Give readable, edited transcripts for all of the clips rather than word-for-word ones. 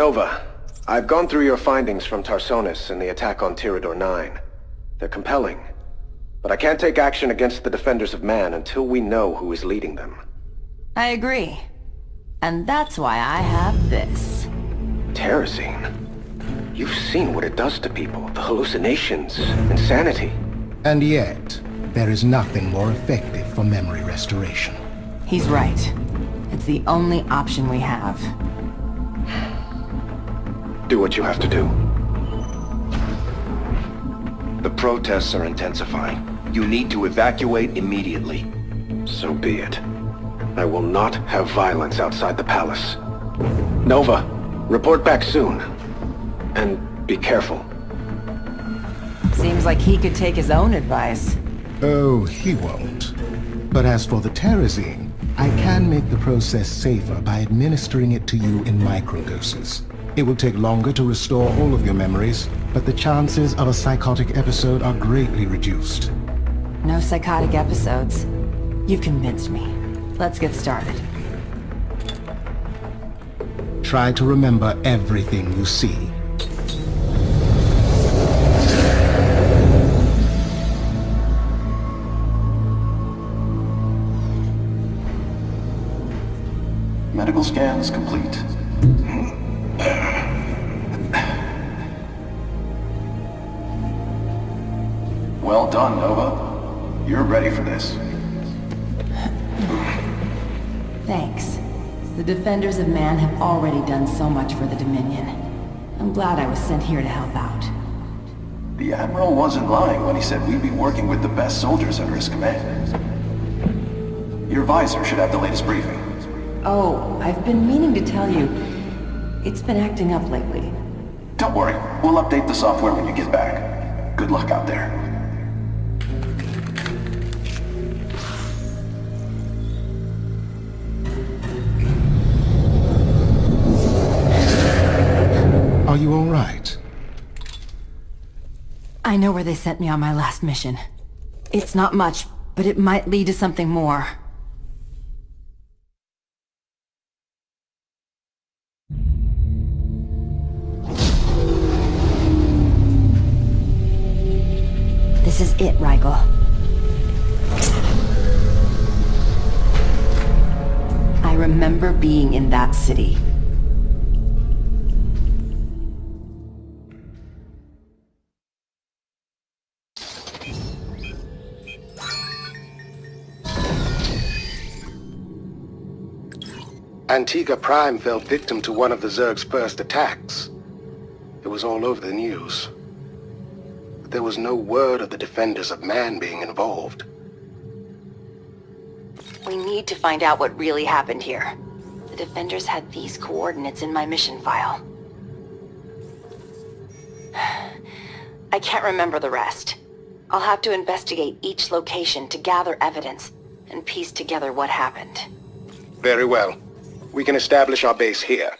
Nova, I've gone through your findings from Tarsonis and the attack on Tirador 9. They're compelling, but I can't take action against the Defenders of Man until we know who is leading them. I agree. And that's why I have this. Terrazine. You've seen what it does to people, the hallucinations, insanity. And yet, there is nothing more effective for memory restoration. He's right. It's the only option we have. Do what you have to do. The protests are intensifying. You need to evacuate immediately. So be it. I will not have violence outside the palace. Nova, report back soon. And be careful. Seems like he could take his own advice. Oh, he won't. But as for the Terrazine, I can make the process safer by administering it to you in microdoses. It will take longer to restore all of your memories, but the chances of a psychotic episode are greatly reduced. No psychotic episodes. You've convinced me. Let's get started. Try to remember everything you see. Medical scans complete. Well done, Nova. You're ready for this. Thanks. The Defenders of Man have already done so much for the Dominion. I'm glad I was sent here to help out. The Admiral wasn't lying when he said we'd be working with the best soldiers under his command. Your visor should have the latest briefing. Oh, I've been meaning to tell you. It's been acting up lately. Don't worry, we'll update the software when you get back. Good luck out there. Are you all right? I know where they sent me on my last mission. It's not much, but it might lead to something more. This is it, Rigel. I remember being in that city. Antigua Prime fell victim to one of the Zerg's first attacks. It was all over the news. But there was no word of the Defenders of Man being involved. We need to find out what really happened here. The Defenders had these coordinates in my mission file. I can't remember the rest. I'll have to investigate each location to gather evidence and piece together what happened. Very well. We can establish our base here.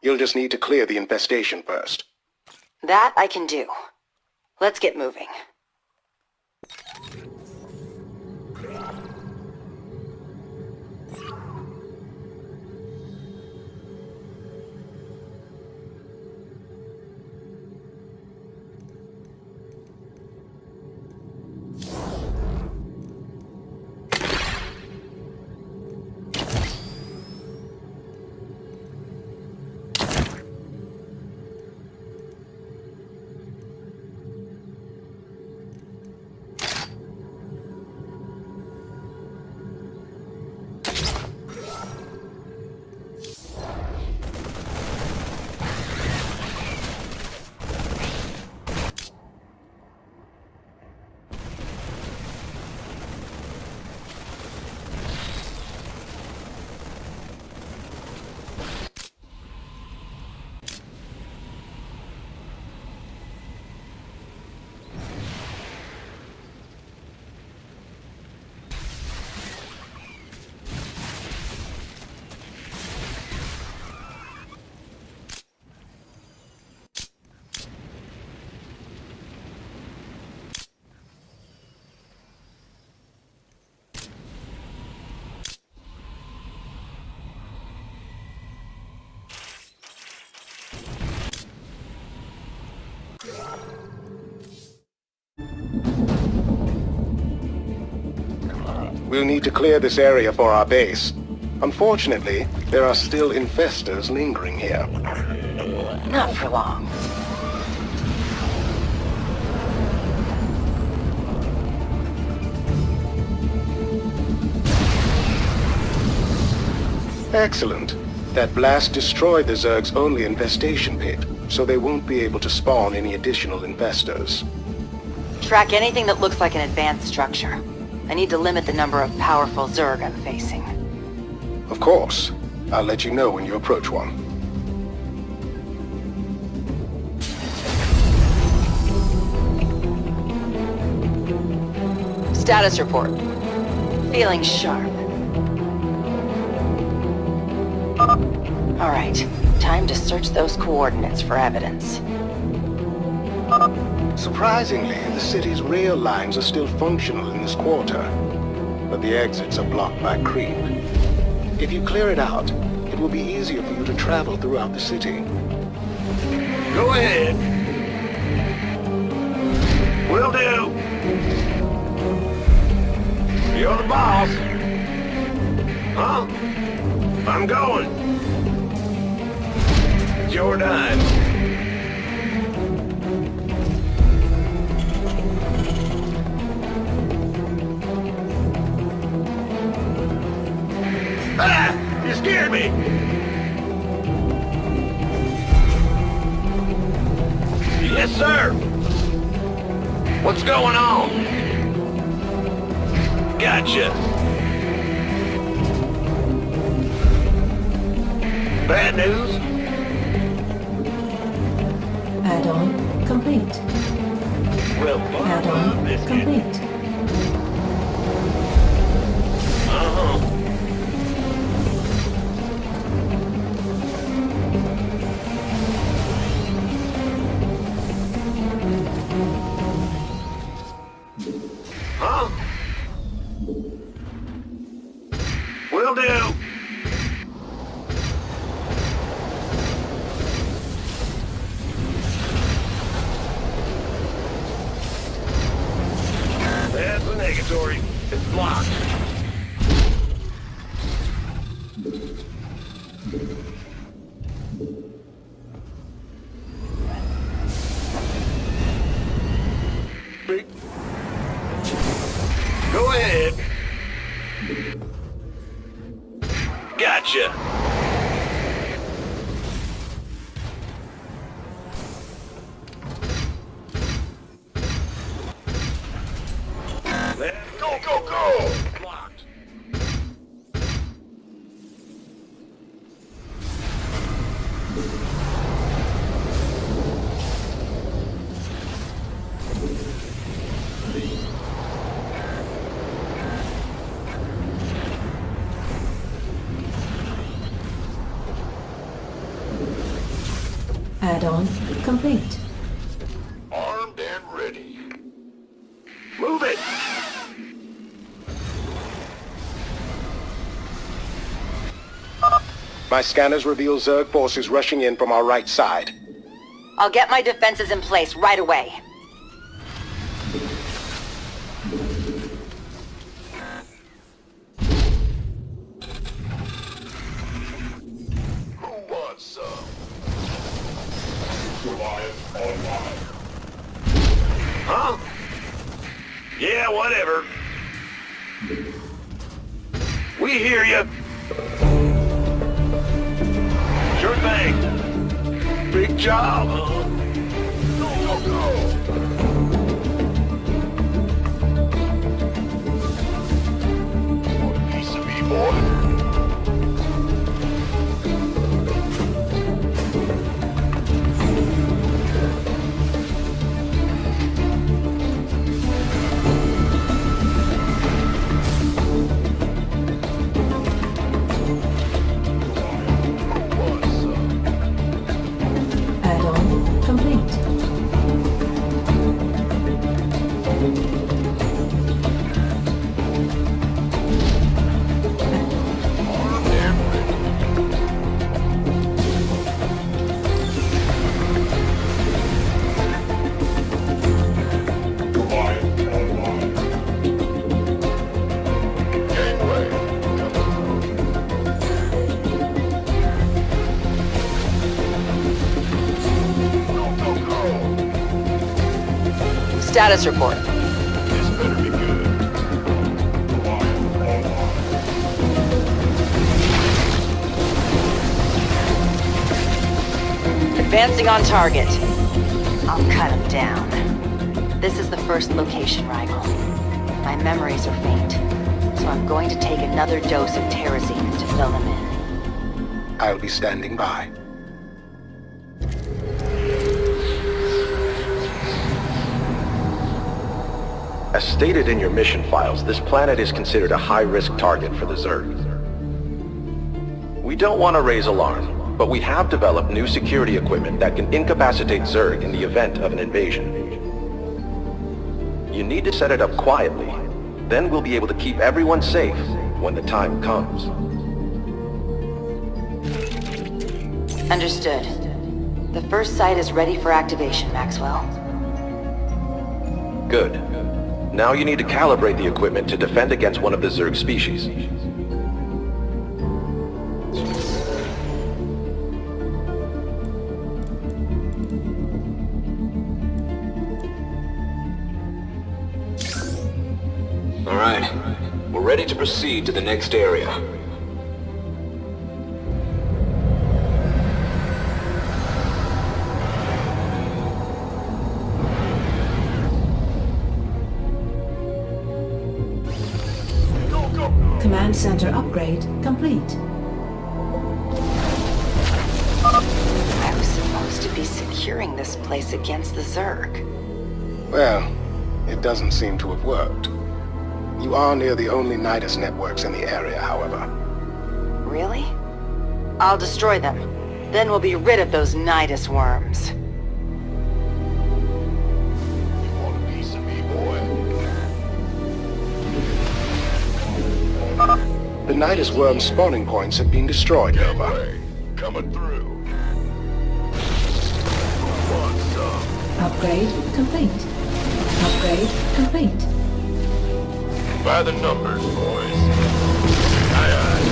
You'll just need to clear the infestation first. That I can do. Let's get moving. We'll need to clear this area for our base. Unfortunately, there are still infestors lingering here. Not for long. Excellent. That blast destroyed the Zerg's only infestation pit, so they won't be able to spawn any additional infestors. Track anything that looks like an advanced structure. I need to limit the number of powerful Zerg I'm facing. Of course. I'll let you know when you approach one. Status report. Feeling sharp. Alright, time to search those coordinates for evidence. Surprisingly, the city's rail lines are still functional in this quarter, but the exits are blocked by creep. If you clear it out, it will be easier for you to travel throughout the city. Go ahead. Will do. You're the boss. Huh? I'm going. It's your dime. Ah! You scared me! Yes, sir! What's going on? Gotcha. Bad news? Add-on complete. Well, Add-on biscuit. complete. Uh-huh. Huh? Will do. That's the negatory. It's blocked. Go ahead. Gotcha. Let's go, go, go! Blocked. Add-on complete. Armed and ready. Move it! My scanners reveal Zerg forces rushing in from our right side. I'll get my defenses in place right away. Who wants some? Goliath online. Huh? Yeah, whatever. We hear you. Sure thing. Big job, huh? Go, go, go. One piece of me, boy. Add-on complete. Status report. This better be good. Advancing on target. I'll cut him down. This is the first location, Rigel. My memories are faint, so I'm going to take another dose of Terrazine to fill them in. I'll be standing by. As stated in your mission files, this planet is considered a high-risk target for the Zerg. We don't want to raise alarm, but we have developed new security equipment that can incapacitate Zerg in the event of an invasion. You need to set it up quietly. Then we'll be able to keep everyone safe when the time comes. Understood. The first site is ready for activation, Maxwell. Good. Now you need to calibrate the equipment to defend against one of the Zerg species. All right. We're ready to proceed to the next area. Command center upgrade complete. I was supposed to be securing this place against the Zerg. Well, it doesn't seem to have worked. You are near the only Nidus networks in the area, however. Really? I'll destroy them. Then we'll be rid of those Nidus worms. Want a piece of me, boy? The Nidus worm spawning points have been destroyed, Nova. Hey, coming through. Want some? Upgrade complete. Upgrade complete. By the numbers, boys. Aye, aye.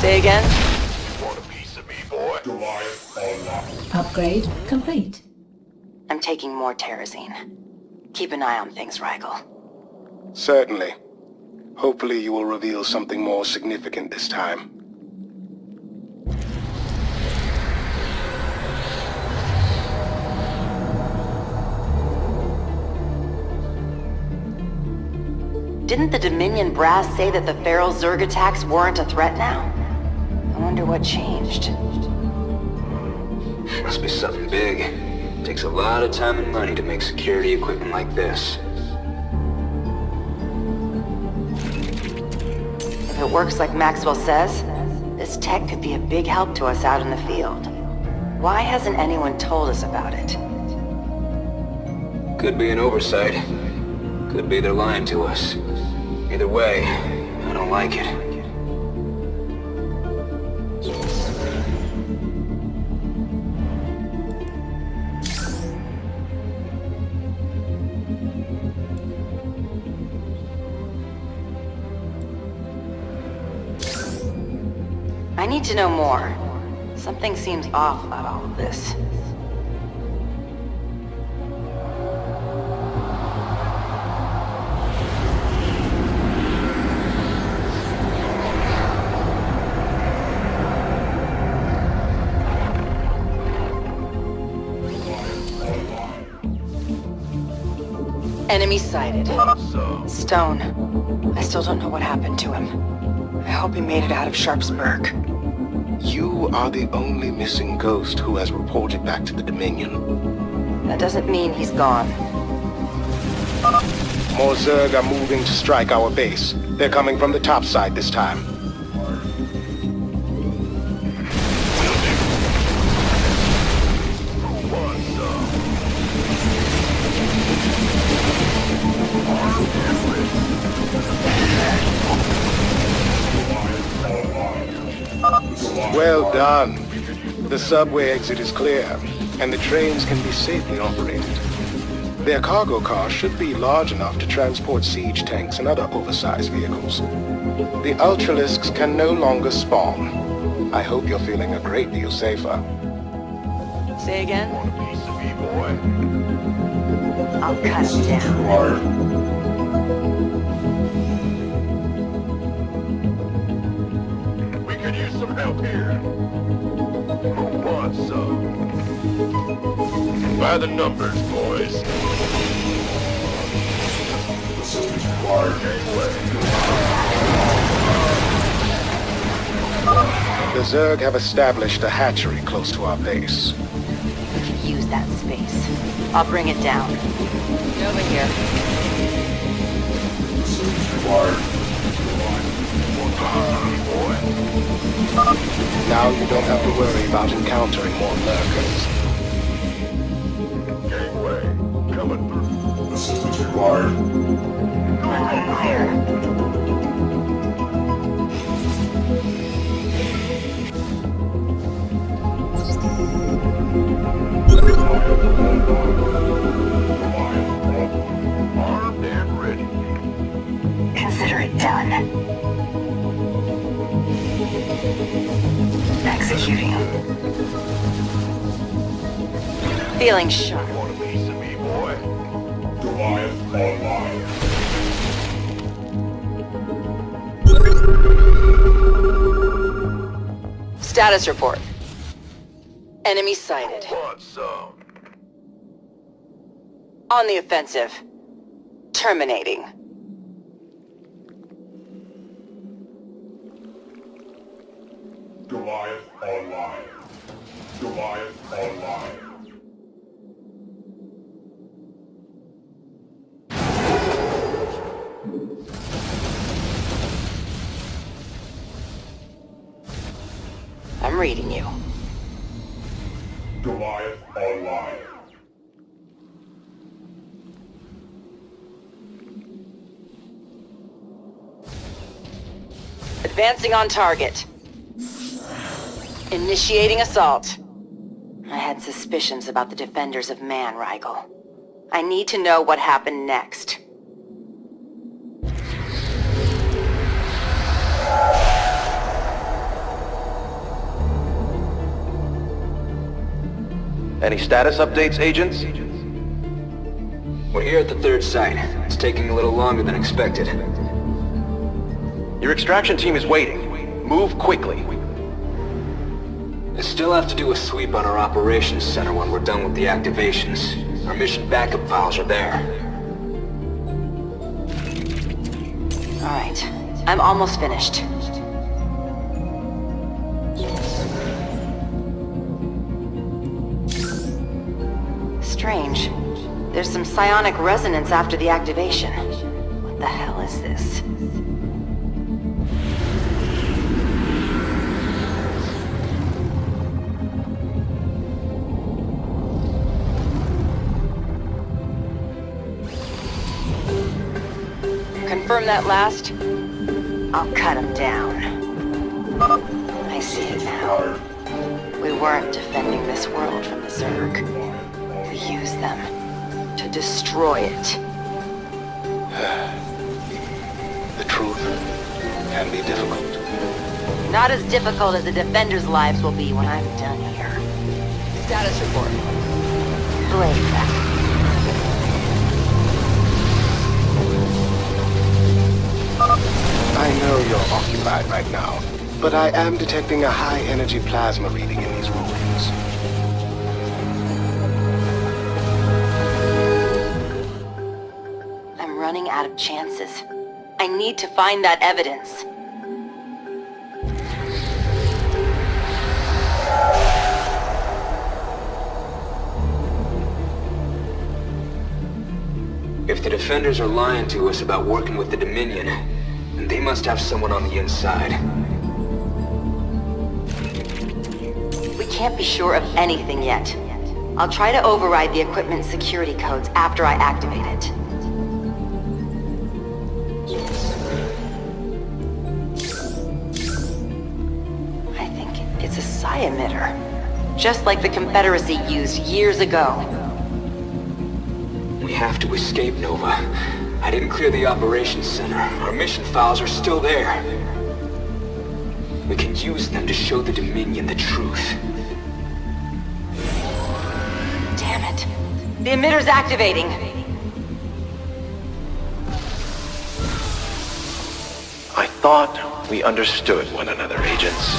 Say again? Want a piece of me, boy? Upgrade complete. I'm taking more Terrazine. Keep an eye on things, Rigel. Certainly. Hopefully you will reveal something more significant this time. Didn't the Dominion brass say that the feral Zerg attacks weren't a threat now? I wonder what changed. Must be something big. Takes a lot of time and money to make security equipment like this. If it works like Maxwell says, this tech could be a big help to us out in the field. Why hasn't anyone told us about it? Could be an oversight. Could be they're lying to us. Either way, I don't like it. I need to know more. Something seems off about all of this. Enemy sighted. Stone. I still don't know what happened to him. I hope he made it out of Sharpsburg. You are the only missing ghost who has reported back to the Dominion. That doesn't mean he's gone. More Zerg are moving to strike our base. They're coming from the top side this time. Well done. The subway exit is clear, and the trains can be safely operated. Their cargo car should be large enough to transport siege tanks and other oversized vehicles. The Ultralisks can no longer spawn. I hope you're feeling a great deal safer. Say again? Want a piece of me, boy? boy. I'll cut him down. We could use some help here. Who wants some? By the numbers, boys. Assistance required. Gateway. The Zerg have established a hatchery close to our base. We could use that space. I'll bring it down. Over here. Assistance required. Boy. Now you don't have to worry about encountering more lurkers. Gateway. Coming through. Assistance required. Fire. Armed and ready. Consider it done. Executing. Feeling sharp. Want a piece of me, boy? Goliath online. Status report. Enemy sighted. Want some? On the offensive. Terminating. Goliath online. Goliath online. I'm reading you. Goliath online. Advancing on target. Initiating assault. I had suspicions about the defenders of man, Rigel. I need to know what happened next. Any status updates, agents? We're here at the third site. It's taking a little longer than expected. Your extraction team is waiting. Move quickly. I still have to do a sweep on our operations center when we're done with the activations. Our mission backup files are there. All right. I'm almost finished. Strange. There's some psionic resonance after the activation. What the hell is this? Confirm that last? I'll cut him down. I see it now. We weren't defending this world from the Zerg. We used them to destroy it. The truth can be difficult. Not as difficult as the defenders' lives will be when I'm done here. Status report. Blade back. I know you're occupied right now, but I am detecting a high-energy plasma reading in these ruins. I'm running out of chances. I need to find that evidence. If the defenders are lying to us about working with the Dominion, then they must have someone on the inside. We can't be sure of anything yet. I'll try to override the equipment security codes after I activate it. I think it's a psi emitter. Just like the Confederacy used years ago. We have to escape, Nova. I didn't clear the operations center. Our mission files are still there. We can use them to show the Dominion the truth. Damn it. The emitter's activating. I thought we understood one another, agents.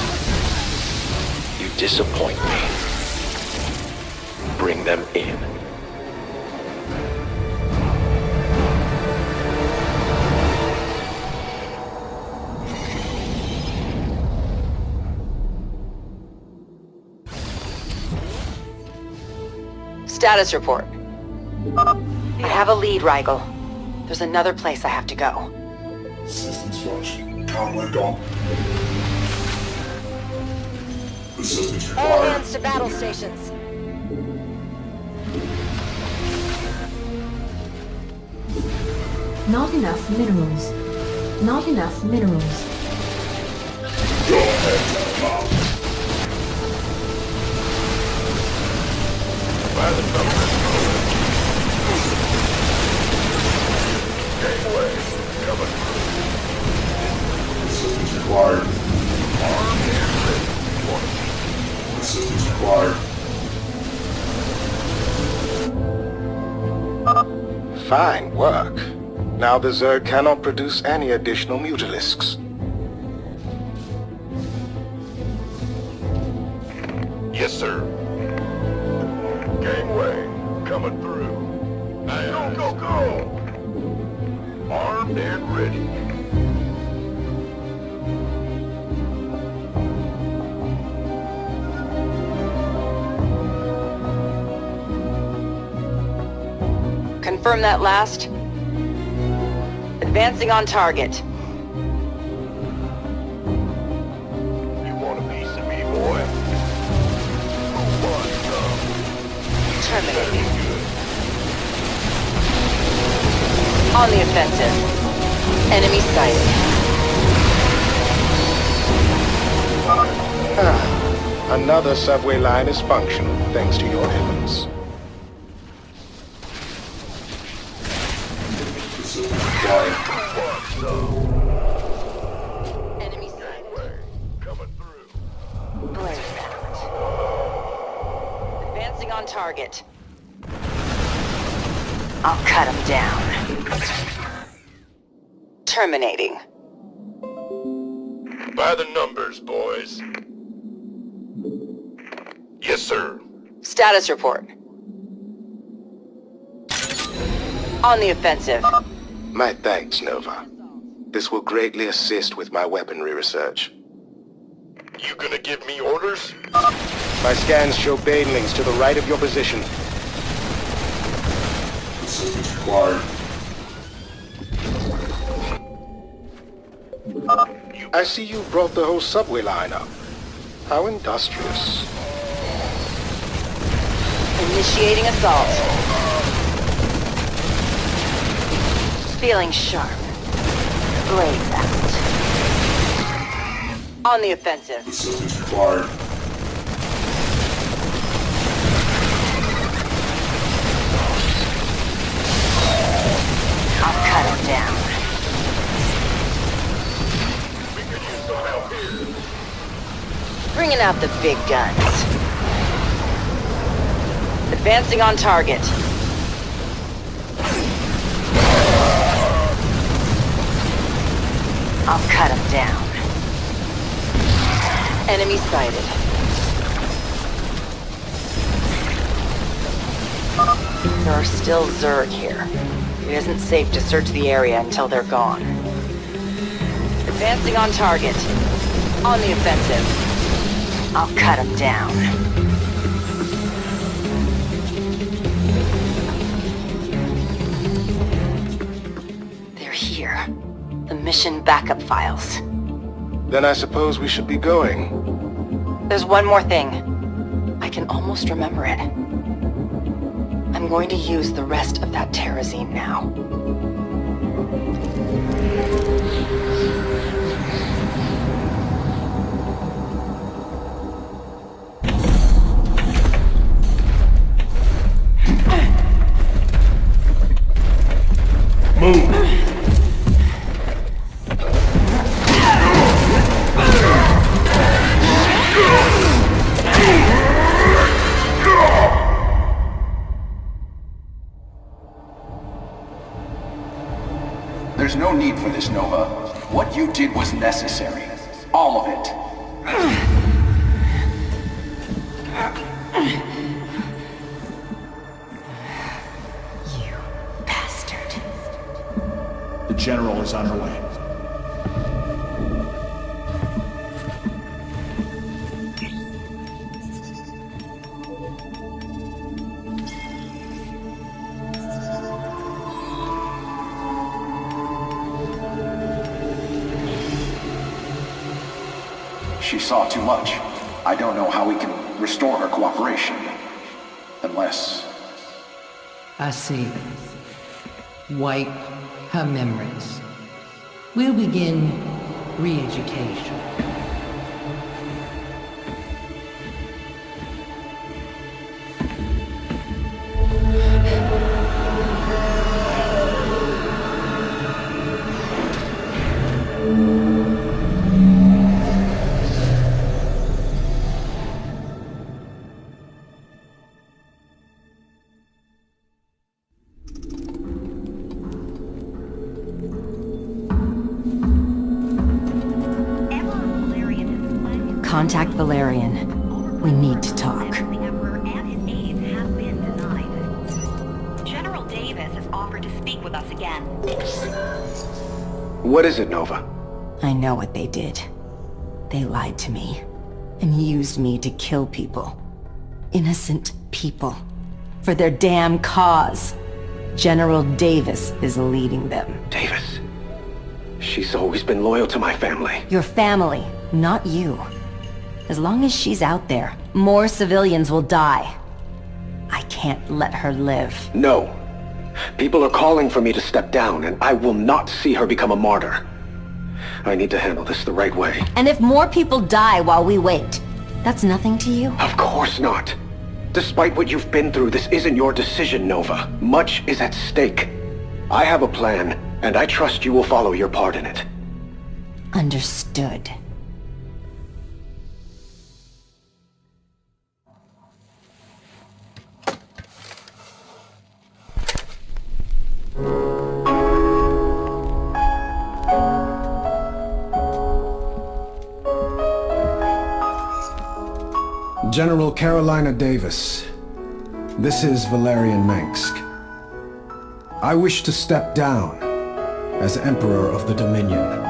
You disappoint me. Bring them in. Status report. I have a lead, Rigel. There's another place I have to go. Systems flush. Conway gone. Assistance All required. hands to battle stations. Not enough minerals. Not enough minerals. Go ahead, Mom. By the numbers. Gateway, coming through. Assistance required. Armed and ready. Assistance required. Fine work. Now the Zerg cannot produce any additional mutalisks. Yes, sir. Gangway, coming through. Go, go, go! Armed and ready. Confirm that last. Advancing on target. You want a piece of me, boy? Who wants some? Terminating. On the offensive. Enemy sighted. Another subway line is functional, thanks to your efforts. Assistance required. Enemy sighted. Gangway, coming through. Blaze out. Advancing on target. I'll cut him down. Terminating. By the numbers, boys. Yes, sir. Status report. On the offensive. My thanks, Nova. This will greatly assist with my weaponry research. You gonna give me orders? My scans show banelings to the right of your position. Assistance required. I see you brought the whole subway line up. How industrious. Initiating assault. Feeling sharp. Blaze out. On the offensive. Assistance required. I'll cut him down. We could use some help here. Bringing out the big guns. Advancing on target. I'll cut him down. Enemy sighted. There are still Zerg here. It isn't safe to search the area until they're gone. Advancing on target. On the offensive. I'll cut him down. They're here. The mission backup files. Then I suppose we should be going. There's one more thing. I can almost remember it. I'm going to use the rest of that terrazine now. Move! There's no need for this, Nova. What you did was necessary. All of it. You bastard. The General is on her way. She saw too much. I don't know how we can restore her cooperation. Unless... I see. Wipe her memories. We'll begin re-education. Contact Valerian. We need to talk. The Emperor and his aides have been denied. General Davis has offered to speak with us again. What is it, Nova? I know what they did. They lied to me and used me to kill people. Innocent people. For their damn cause. General Davis is leading them. Davis. She's always been loyal to my family. Your family, not you. As long as she's out there, more civilians will die. I can't let her live. No. People are calling for me to step down, and I will not see her become a martyr. I need to handle this the right way. And if more people die while we wait, that's nothing to you? Of course not. Despite what you've been through, this isn't your decision, Nova. Much is at stake. I have a plan, and I trust you will follow your part in it. Understood. General Carolina Davis, this is Valerian Mengsk. I wish to step down as Emperor of the Dominion.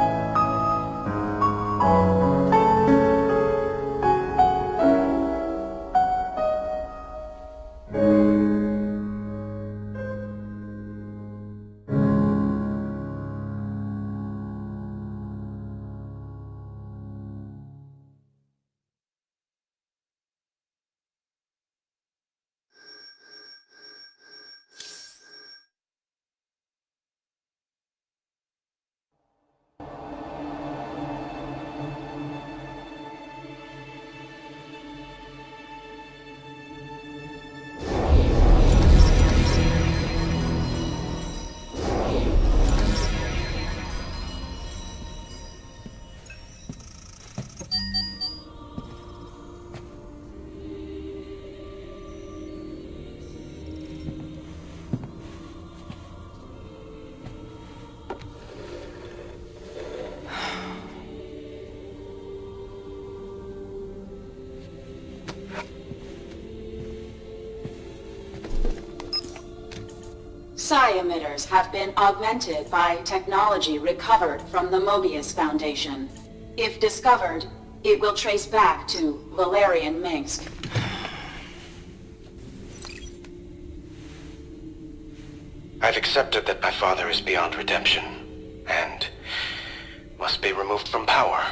Psi emitters have been augmented by technology recovered from the Mobius Foundation. If discovered, it will trace back to Valerian Mengsk. I've accepted that my father is beyond redemption, and must be removed from power.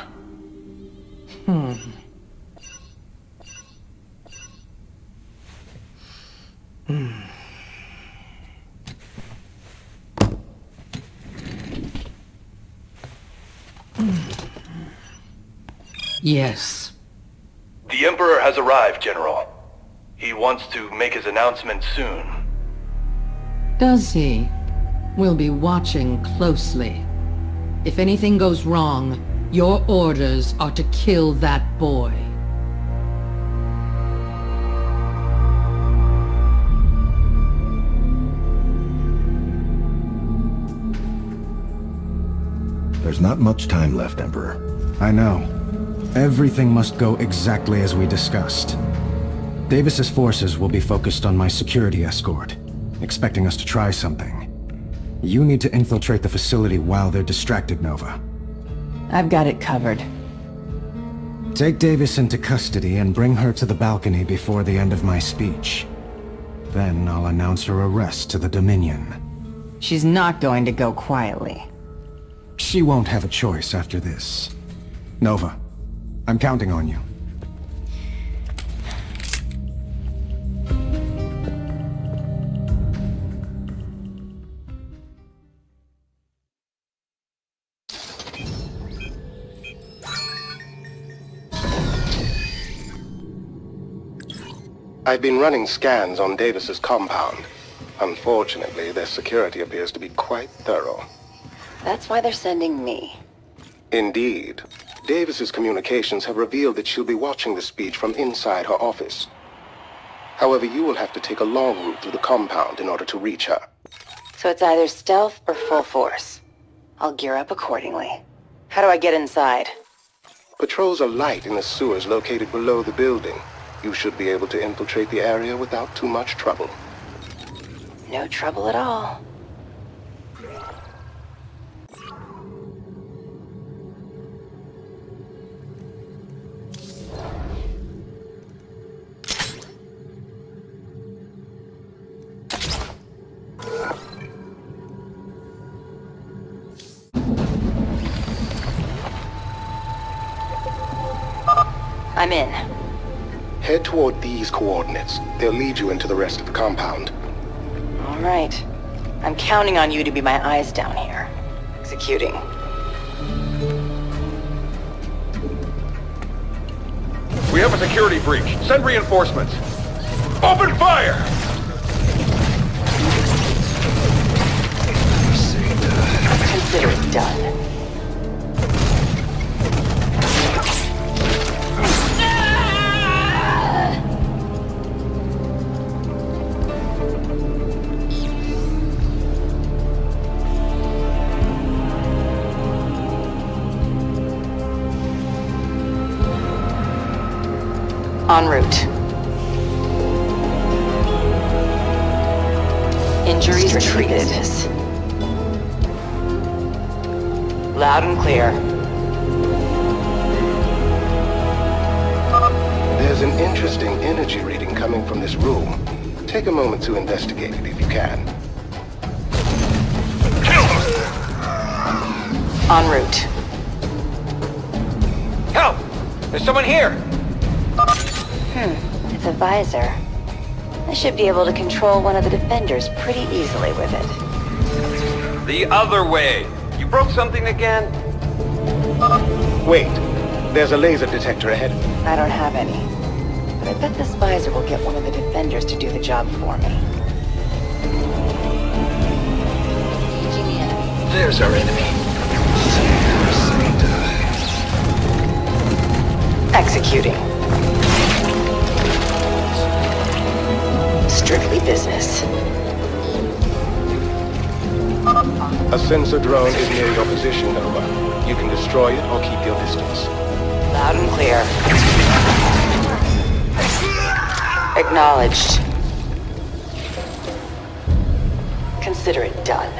Yes. The Emperor has arrived, General. He wants to make his announcement soon. Does he? We'll be watching closely. If anything goes wrong, your orders are to kill that boy. There's not much time left, Emperor. I know. Everything must go exactly as we discussed. Davis's forces will be focused on my security escort, expecting us to try something. You need to infiltrate the facility while they're distracted, Nova. I've got it covered. Take Davis into custody and bring her to the balcony before the end of my speech. Then I'll announce her arrest to the Dominion. She's not going to go quietly. She won't have a choice after this. Nova, I'm counting on you. I've been running scans on Davis's compound. Unfortunately, their security appears to be quite thorough. That's why they're sending me. Indeed. Davis's communications have revealed that she'll be watching the speech from inside her office. However, you will have to take a long route through the compound in order to reach her. So it's either stealth or full force. I'll gear up accordingly. How do I get inside? Patrols are light in the sewers located below the building. You should be able to infiltrate the area without too much trouble. No trouble at all. I'm in. Head toward these coordinates. They'll lead you into the rest of the compound. All right. I'm counting on you to be my eyes down here. Executing. We have a security breach. Send reinforcements. Open fire! Consider it done. En route. Injuries treated. Loud and clear. There's an interesting energy reading coming from this room. Take a moment to investigate it if you can. En route. Help! There's someone here! It's a visor. I should be able to control one of the defenders pretty easily with it. The other way! You broke something again? Wait. There's a laser detector ahead. I don't have any. But I bet this visor will get one of the defenders to do the job for me. There's our enemy. Executing. Strictly business. A sensor drone is near your position, Nova. You can destroy it or keep your distance. Loud and clear. Acknowledged. Consider it done.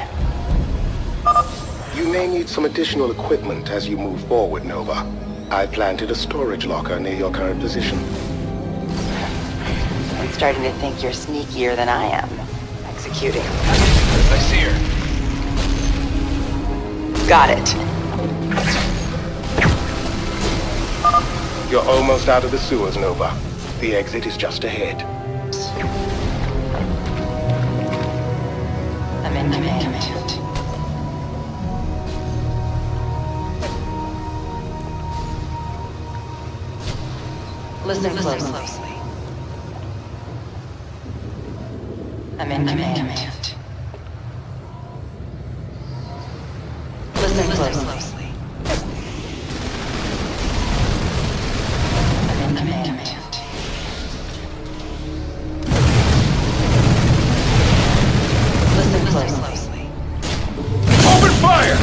You may need some additional equipment as you move forward, Nova. I planted a storage locker near your current position. I'm starting to think you're sneakier than I am. Executing. I see her. Got it. You're almost out of the sewers, Nova. The exit is just ahead. I'm in command. Listen closely. I'm in command. Listen closely. I'm in command. Listen closely. Open fire!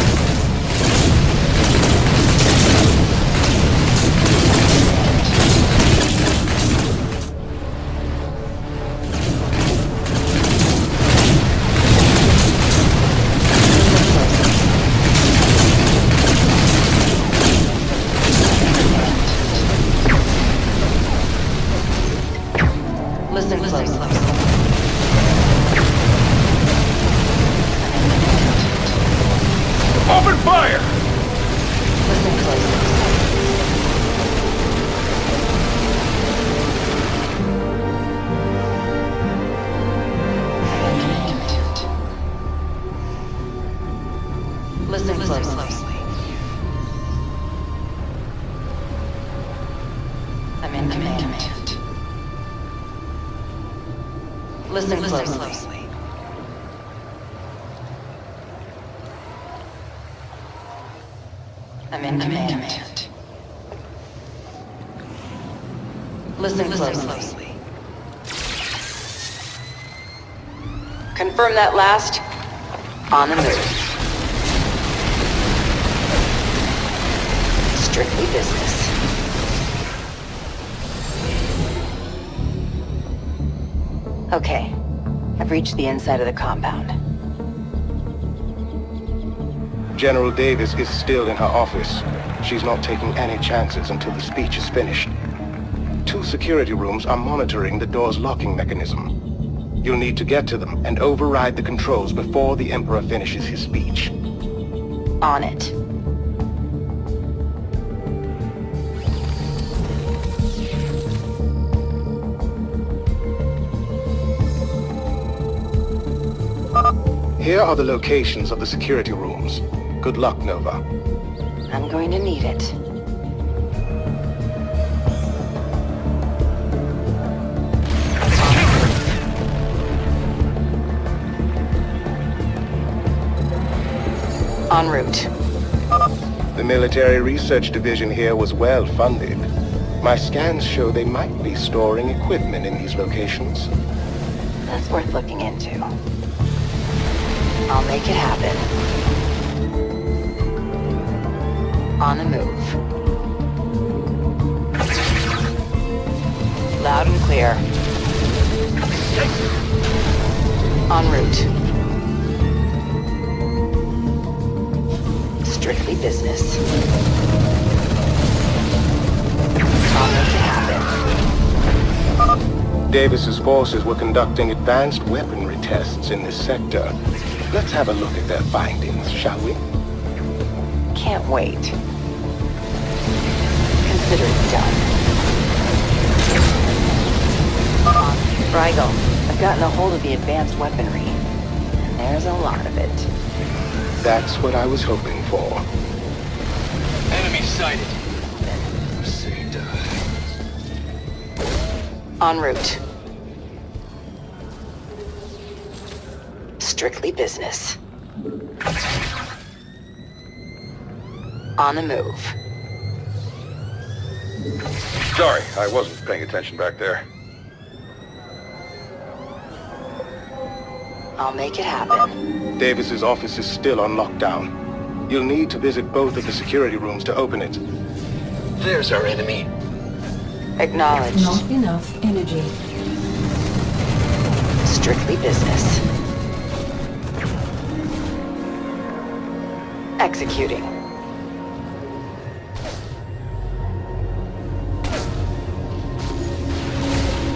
Listen closely. I'm in command. Listen closely. Confirm that last. On the move. Strictly business. Okay. I've reached the inside of the compound. General Davis is still in her office. She's not taking any chances until the speech is finished. 2 security rooms are monitoring the door's locking mechanism. You'll need to get to them and override the controls before the Emperor finishes his speech. On it. Here are the locations of the security rooms. Good luck, Nova. I'm going to need it. En route. The military research division here was well funded. My scans show they might be storing equipment in these locations. That's worth looking into. I'll make it happen. On the move. Loud and clear. En route. Strictly business. I'll make it happen. Davis's forces were conducting advanced weaponry tests in this sector. Let's have a look at their findings, shall we? Can't wait. Consider it done. Rigel, I've gotten a hold of the advanced weaponry. And there's a lot of it. That's what I was hoping for. Enemy sighted. En route. Strictly business. On the move. Sorry, I wasn't paying attention back there. I'll make it happen. Davis's office is still on lockdown. You'll need to visit both of the security rooms to open it. There's our enemy. Acknowledged. Not enough energy. Strictly business. Executing.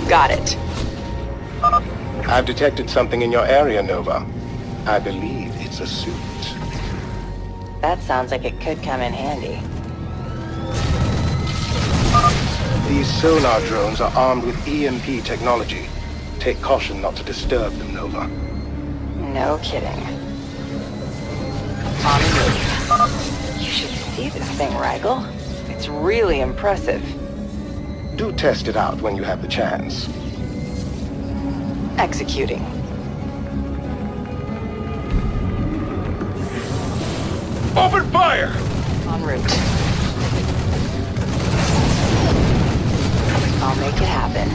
Got it. I've detected something in your area, Nova. I believe it's a suit. That sounds like it could come in handy. These sonar drones are armed with EMP technology. Take caution not to disturb them, Nova. No kidding. On the move. You should see this thing, Rigel. It's really impressive. Do test it out when you have the chance. Executing. Open fire! En route. I'll make it happen.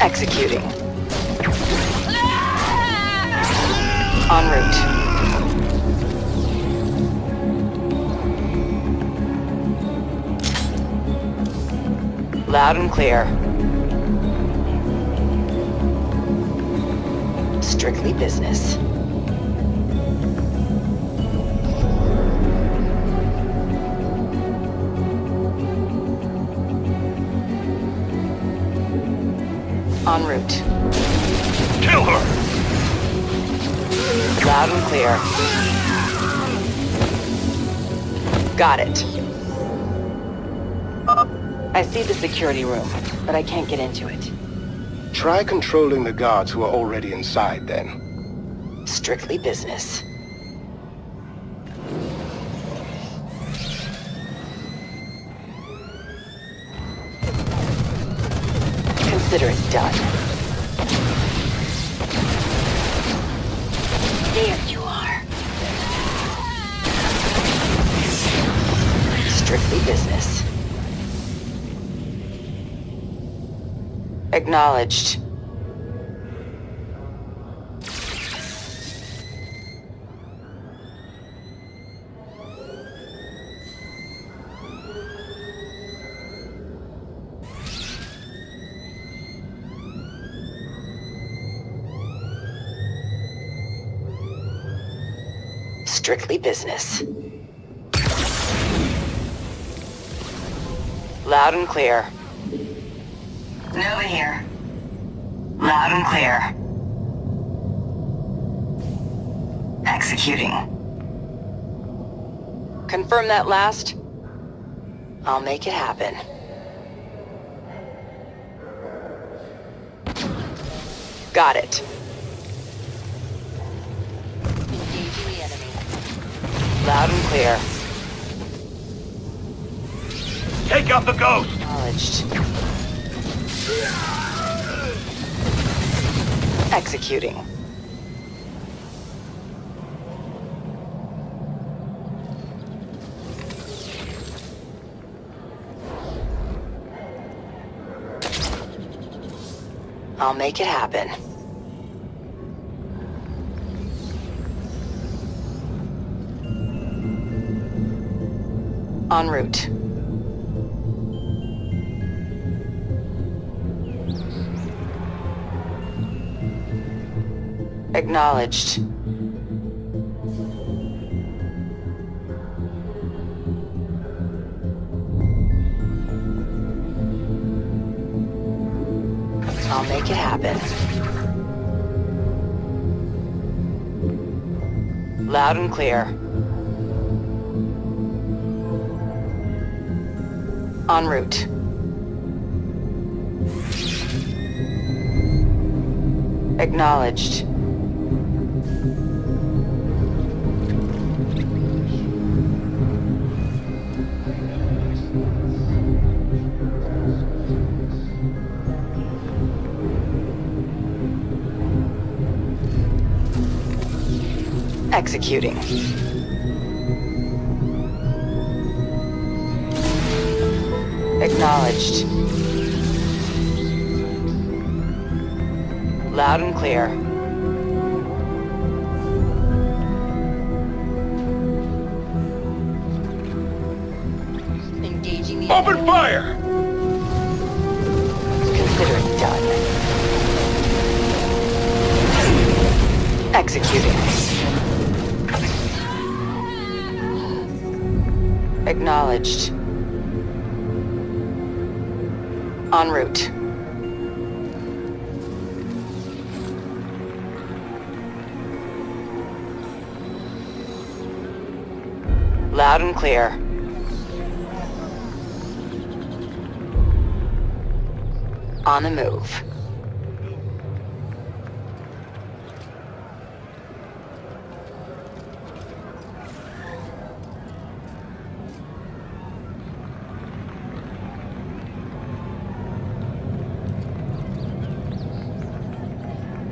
Executing. En route. Loud and clear. Strictly business. En route. Kill her! Loud and clear. Got it. I see the security room, but I can't get into it. Try controlling the guards who are already inside, then. Strictly business. Consider it done. There you are. Strictly business. Acknowledged. Strictly business. Loud and clear. Nova here. Loud and clear. Executing. Confirm that last. I'll make it happen. Got it. Engaging the enemy. Loud and clear. Take out the ghost! Acknowledged. Executing. I'll make it happen. En route. Acknowledged. I'll make it happen. Loud and clear. En route. Acknowledged. Executing. Acknowledged. Loud and clear. Engaging the Open fire! Consider it done. Executing. Acknowledged. En route. Loud and clear. On the move.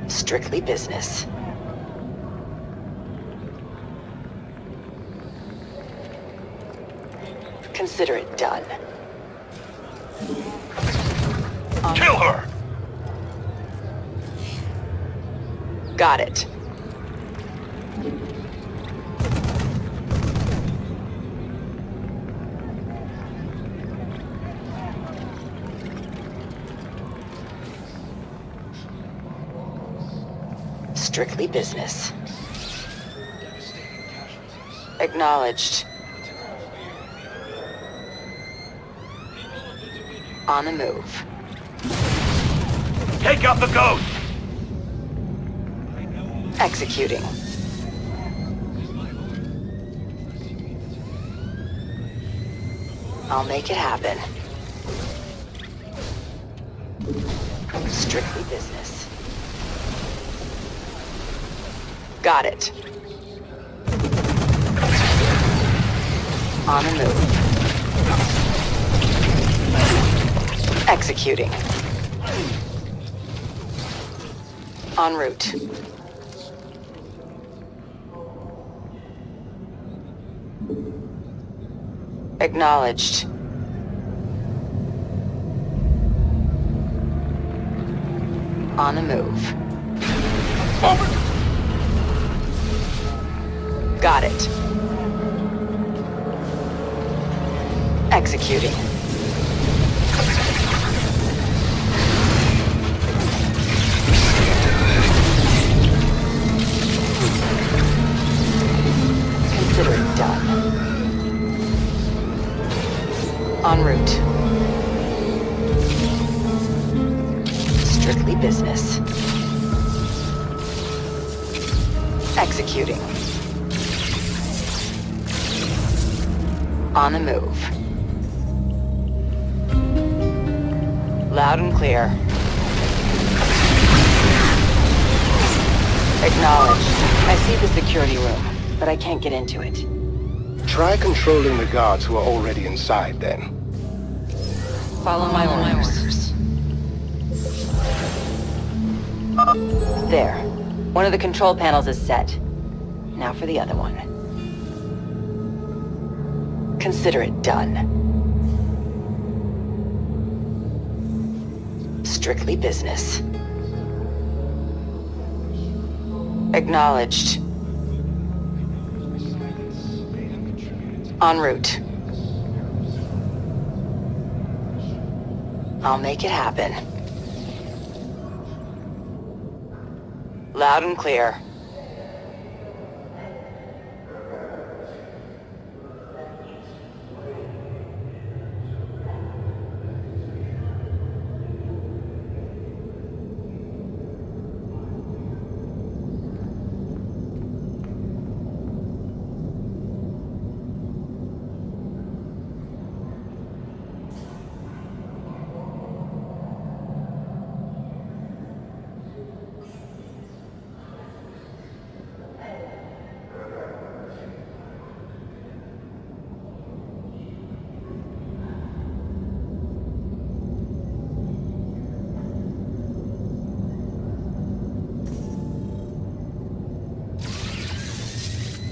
Strictly business. Consider it done. Kill her! Got it. Strictly business. Acknowledged. On the move. Take out the ghost! Executing. I'll make it happen. Strictly business. Got it. On the move. Executing. En route. Acknowledged. On the move. Got it. Executing. Consider it done. En route. Strictly business. Executing. On the move. Loud and clear. Acknowledged. I see the security room, but I can't get into it. Try controlling the guards who are already inside, then. Follow my orders. There. One of the control panels is set. Now for the other one. Consider it done. Strictly business. Acknowledged. En route. I'll make it happen. Loud and clear.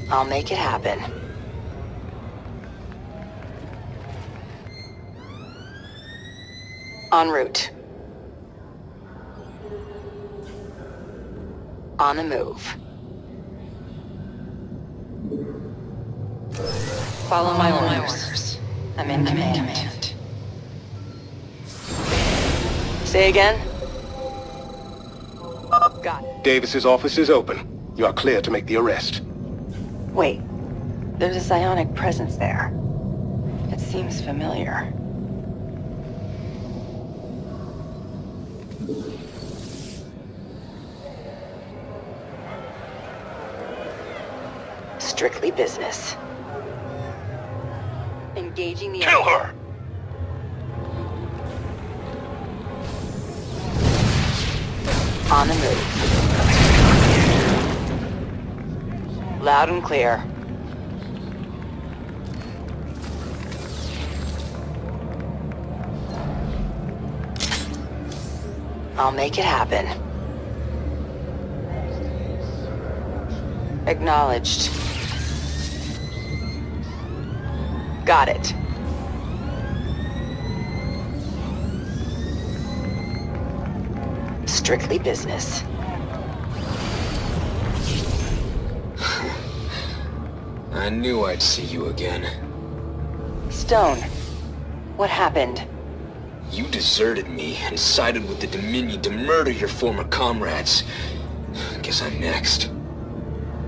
I'll make it happen. En route. On the move. Follow my orders. I'm in command. Say again? Got it. Davis's office is open. You are clear to make the arrest. Wait. There's a psionic presence there. It seems familiar. Strictly business. Engaging the... Kill her! On the move. Loud and clear. I'll make it happen. Acknowledged. Got it. Strictly business. I knew I'd see you again. Stone, what happened? You deserted me and sided with the Dominion to murder your former comrades. Guess I'm next.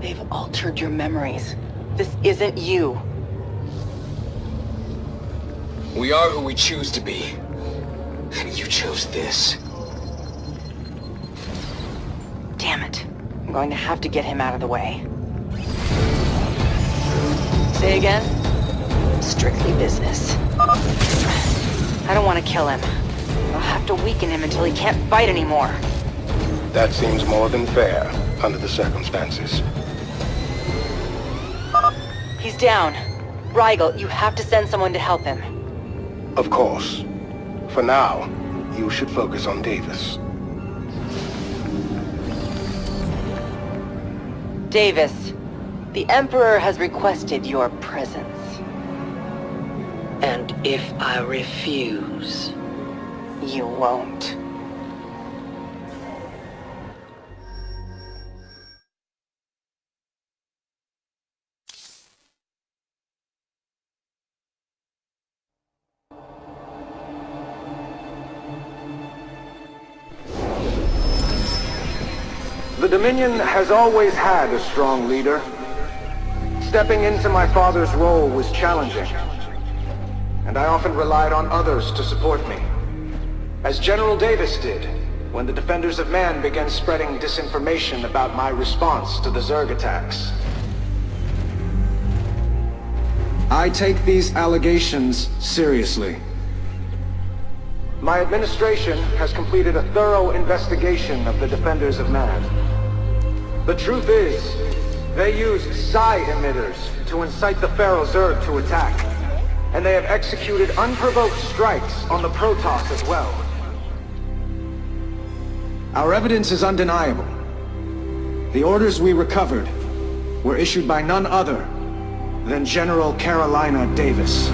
They've altered your memories. This isn't you. We are who we choose to be. And you chose this. Damn it. I'm going to have to get him out of the way. Say again? Strictly business. I don't want to kill him. I'll have to weaken him until he can't fight anymore. That seems more than fair, under the circumstances. He's down. Rigel, you have to send someone to help him. Of course. For now, you should focus on Davis. Davis, the Emperor has requested your presence. And if I refuse, you won't. The Dominion has always had a strong leader. Stepping into my father's role was challenging, and I often relied on others to support me. As General Davis did, when the Defenders of Man began spreading disinformation about my response to the Zerg attacks. I take these allegations seriously. My administration has completed a thorough investigation of the Defenders of Man. The truth is, they used psi emitters to incite the Pharaoh Zerg to attack, and they have executed unprovoked strikes on the Protoss as well. Our evidence is undeniable. The orders we recovered were issued by none other than General Carolina Davis.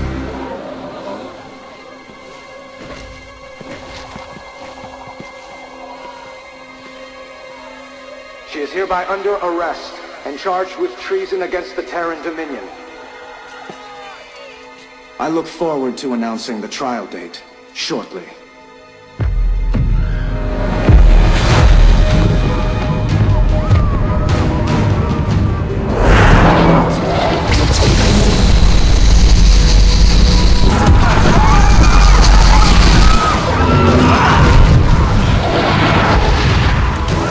She is hereby under arrest and charged with treason against the Terran Dominion. I look forward to announcing the trial date shortly.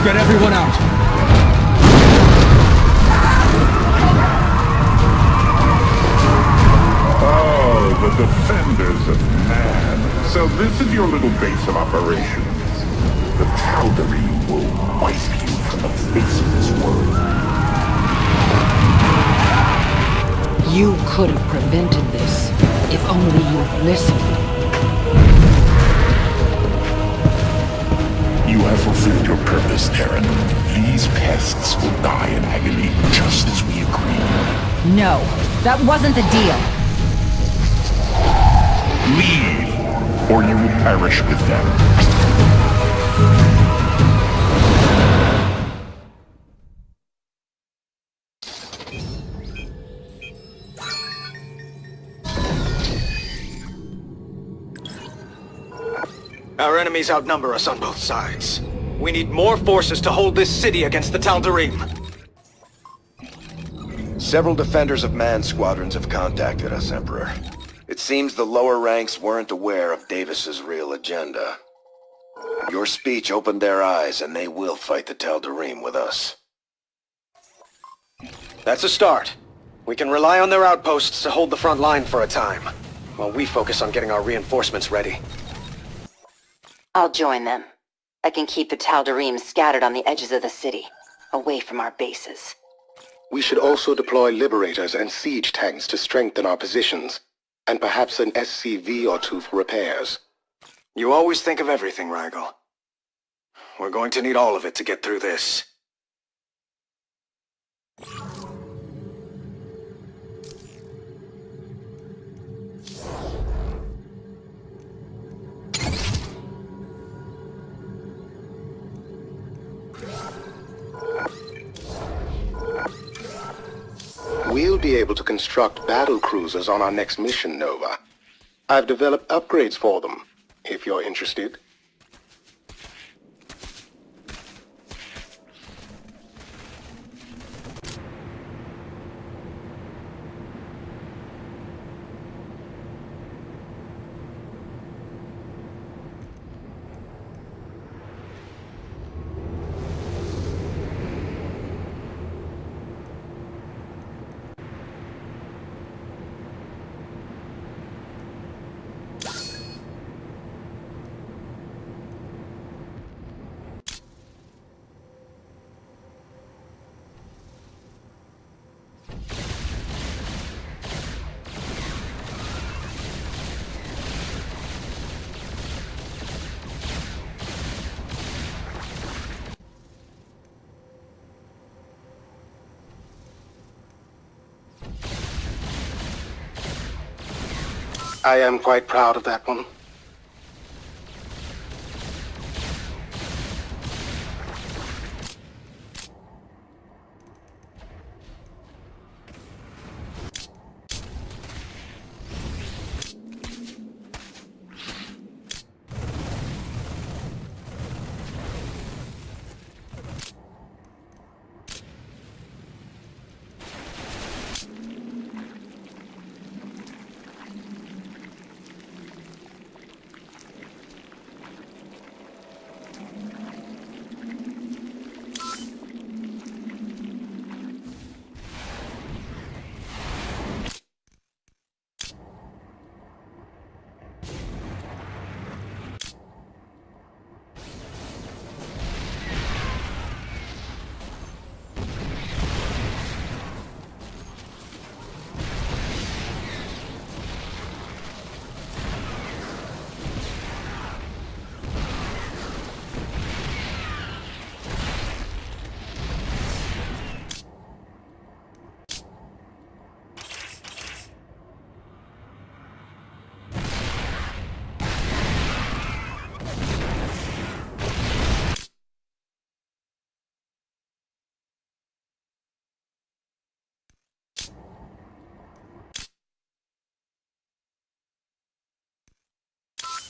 Get everyone out! The Defenders of Man. So this is your little base of operations. The Tal'Darim will wipe you from the face of this world. You could have prevented this, if only you'd listened. You have fulfilled your purpose, Terran. These pests will die in agony, just as we agreed. No, that wasn't the deal. Leave, or you will perish with them. Our enemies outnumber us on both sides. We need more forces to hold this city against the Tal'Darim. Several Defenders of Man squadrons have contacted us, Emperor. It seems the lower ranks weren't aware of Davis's real agenda. Your speech opened their eyes, and they will fight the Tal'Darim with us. That's a start. We can rely on their outposts to hold the front line for a time, while we focus on getting our reinforcements ready. I'll join them. I can keep the Tal'Darim scattered on the edges of the city, away from our bases. We should also deploy Liberators and siege tanks to strengthen our positions, and perhaps an SCV or two for repairs. You always think of everything, Rigel. We're going to need all of it to get through this. We'll be able to construct battle cruisers on our next mission, Nova. I've developed upgrades for them, if you're interested. I am quite proud of that one.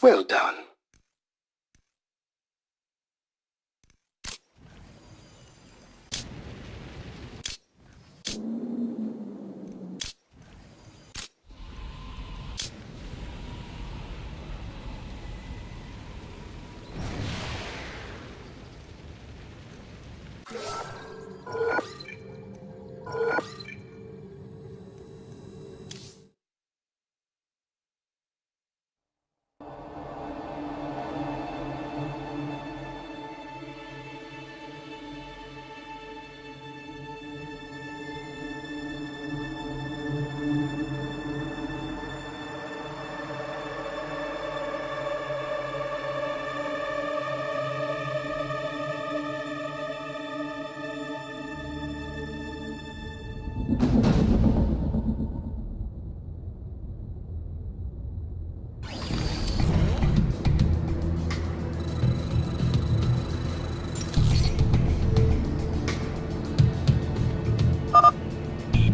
Well done.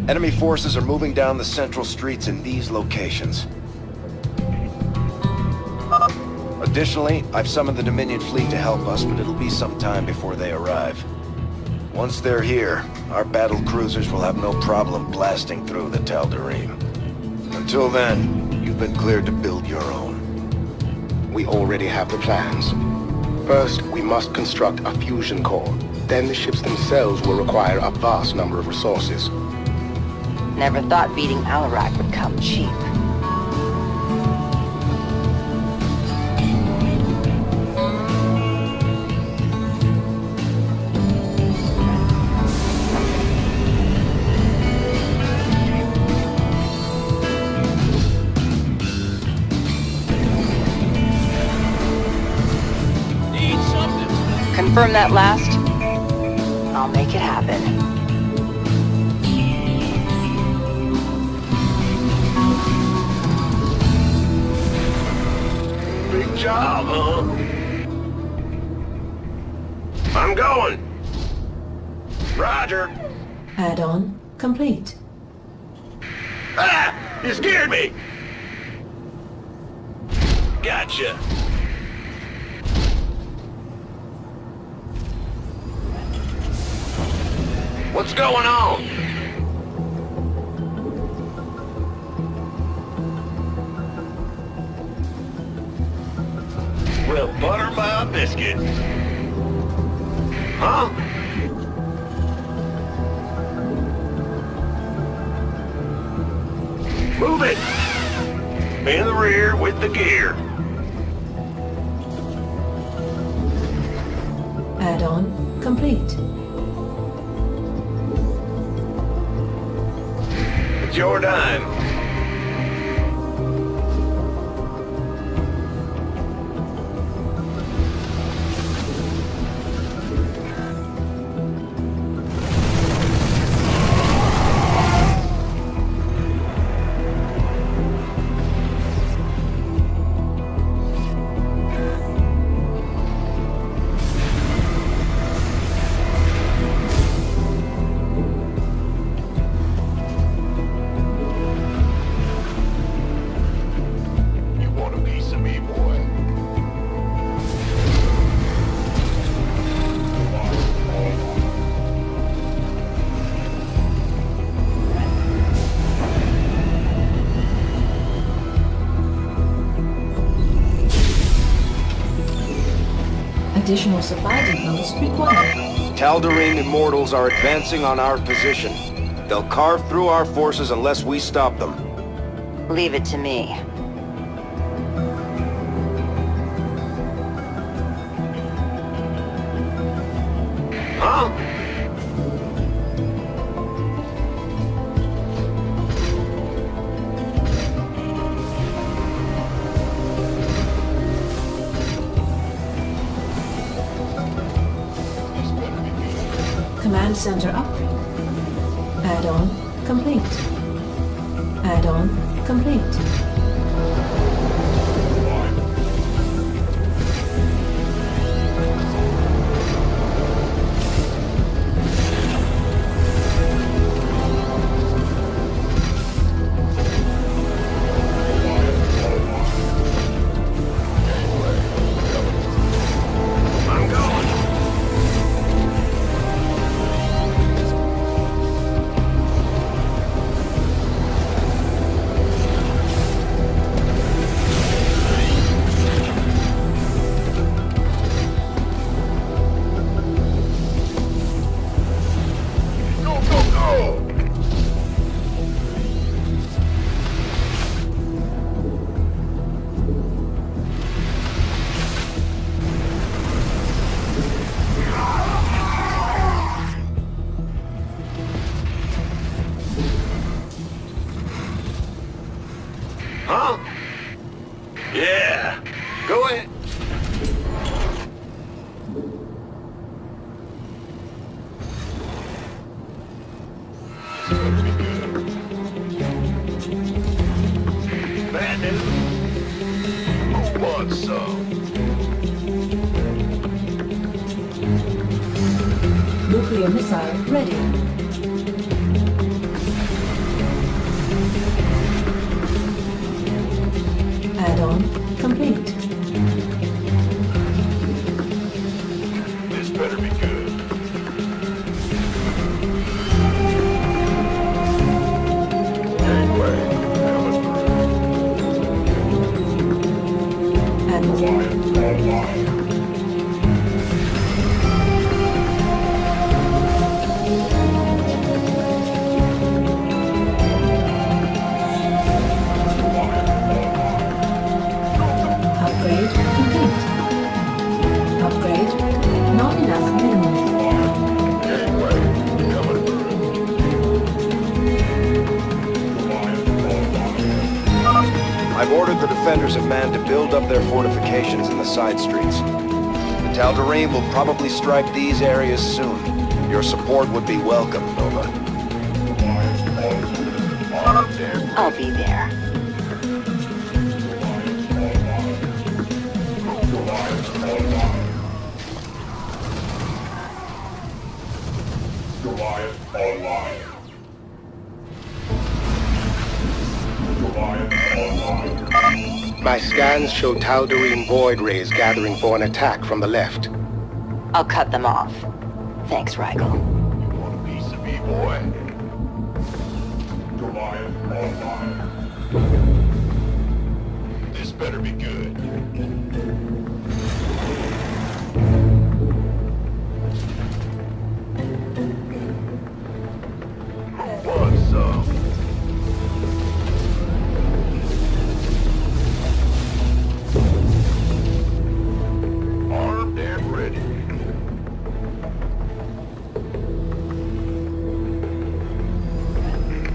Enemy forces are moving down the central streets in these locations. Additionally, I've summoned the Dominion fleet to help us, but it'll be some time before they arrive. Once they're here, our battle cruisers will have no problem blasting through the Tal'Darim. Until then, you've been cleared to build your own. We already have the plans. First, we must construct a fusion core. Then the ships themselves will require a vast number of resources. Never thought beating Alarak would come cheap. Need something? Confirm that last? I'll make it happen. Job, huh? I'm going. Roger. Add-on complete. Ah! You scared me! Gotcha. What's going on? Well, butter my biscuit. Huh? Move it! In the rear with the gear. Add-on complete. It's your dime. Additional supply depots required. Tal'Darim immortals are advancing on our position. They'll carve through our forces unless we stop them. Leave it to me. Huh? Command center upgrade. Add-on complete. Add-on complete. Huh? Yeah. Go ahead. Bandit. Who wants some? Nuclear missile ready. Add-on complete. This better be good. Anyway, Upgrade complete. Upgrade not enough minerals. I've ordered the defenders of man to build up their fortifications in the side streets. The Tal'Darim will probably strike these areas soon. Your support would be welcome, Nova. I'll be there. Goliath online. Goliath online. My scans show Tal'Darim void rays gathering for an attack from the left. I'll cut them off. Thanks, Rigel. Want a piece of me, boy? Goliath online. This better be good. Who wants some? Armed and ready.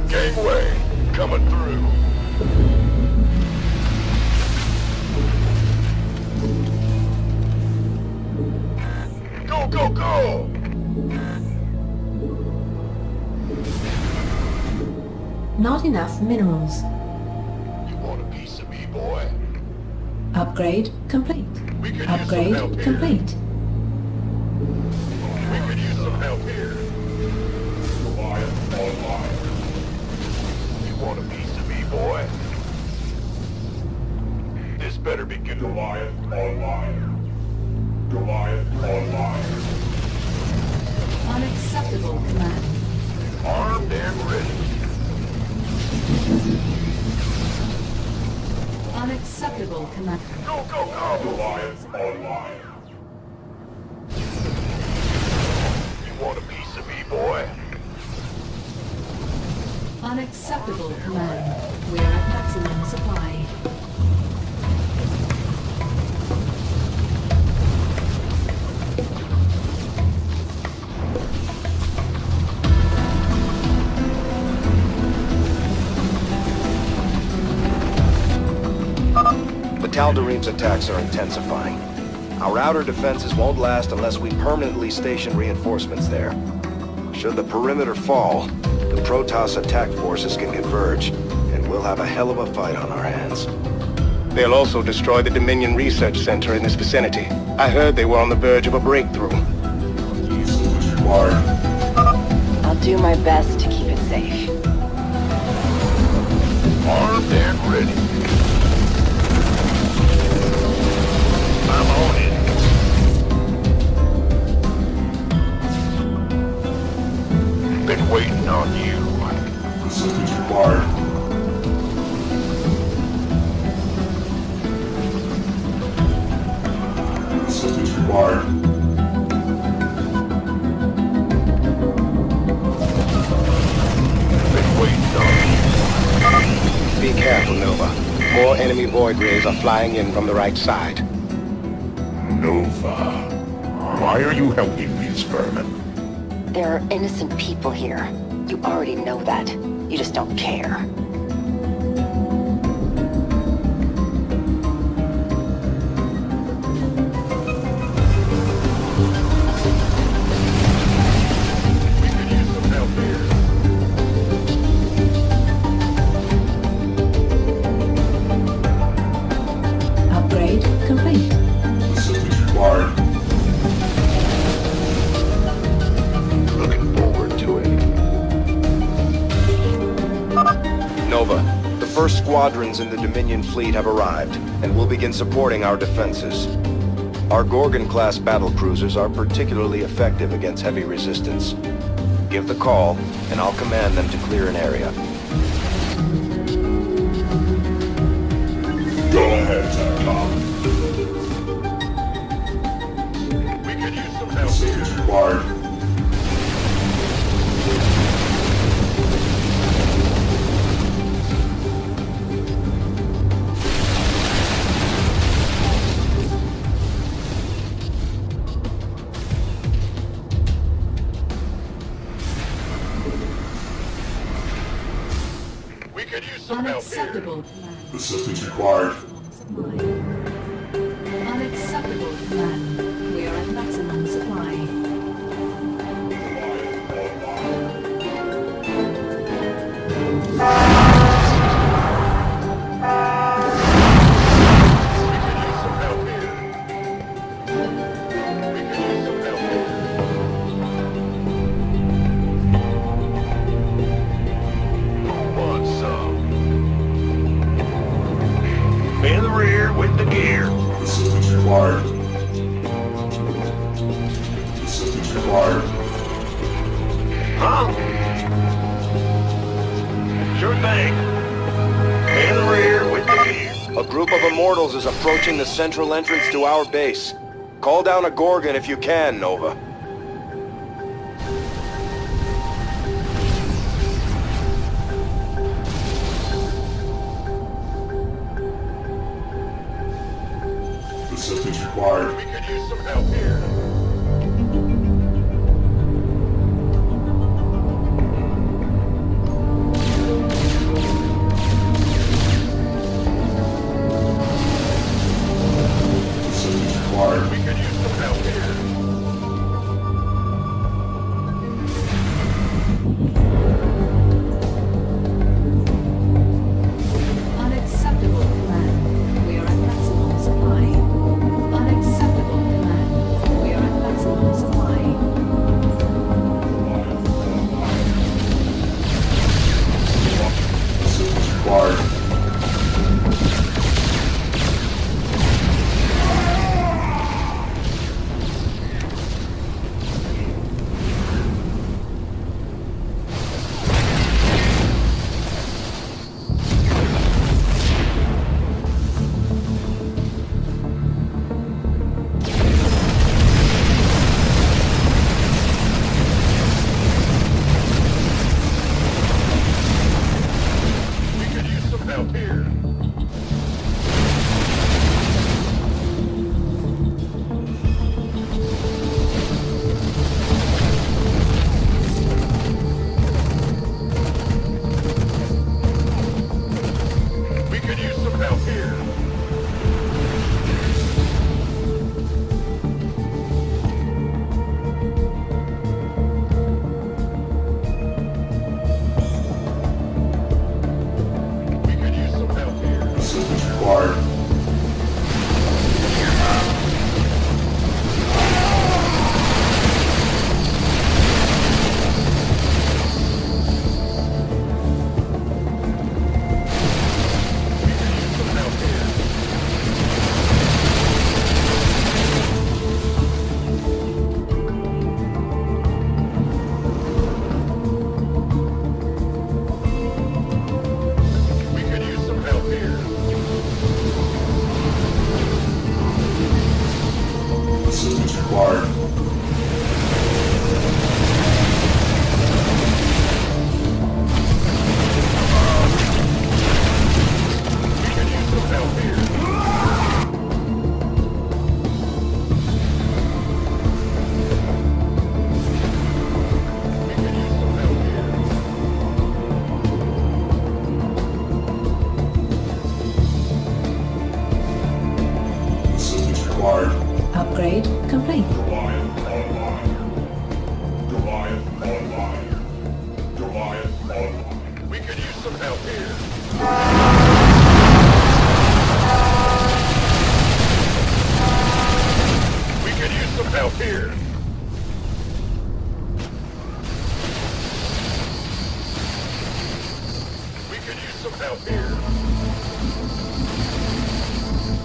Gangway, coming through. Go, go, go! Not enough minerals. You want a piece of me, boy? Upgrade complete. We could use Upgrade some help here. complete. We could use some help here. Goliath online. You want a piece of me, boy? This better be good. Goliath online. Goliath online. Unacceptable command. Armed and ready. Unacceptable command. Go, go, go! Goliath online. Unacceptable command. We are at maximum supply. The Tal'Darim's attacks are intensifying. Our outer defenses won't last unless we permanently station reinforcements there. Should the perimeter fall, the Protoss attack forces can converge, and we'll have a hell of a fight on our hands. They'll also destroy the Dominion Research Center in this vicinity. I heard they were on the verge of a breakthrough. I'll do my best to keep it safe. Armed and ready. I'm on it. Been waiting on you. Assistance required. Assistance required. Been waiting on you. Be careful, Nova. More enemy void rays are flying in from the right side. Nova, why are you helping these vermin? There are innocent people here. You already know that. You just don't care. Upgrade complete. Assistance required. Looking forward to it. Nova, the first squadrons in the Dominion fleet have arrived, and will begin supporting our defenses. Our Gorgon-class battlecruisers are particularly effective against heavy resistance. Give the call, and I'll command them to clear an area. Go ahead, TACOM. We could use some help. Assistance required. We could use some help here. Unacceptable command. Assistance required. Unacceptable command. We are at maximum supply. In the rear with the gear. Assistance required. Assistance required. Huh? Sure thing. In the rear with the gear. A group of immortals is approaching the central entrance to our base. Call down a Gorgon if you can, Nova. Assistance required. We could use some help here. Assistance required. We could use some help here.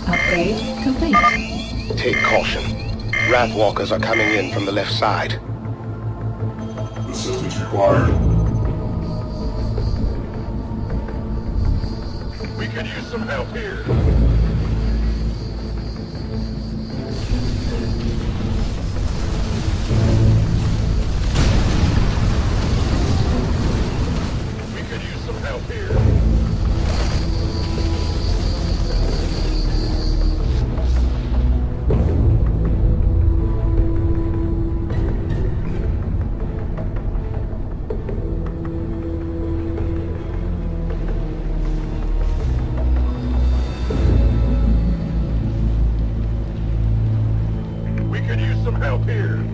Upgrade complete. Take caution. Wrathwalkers are coming in from the left side. Assistance required. We could use some help here. We could use some help here. We could use some help here.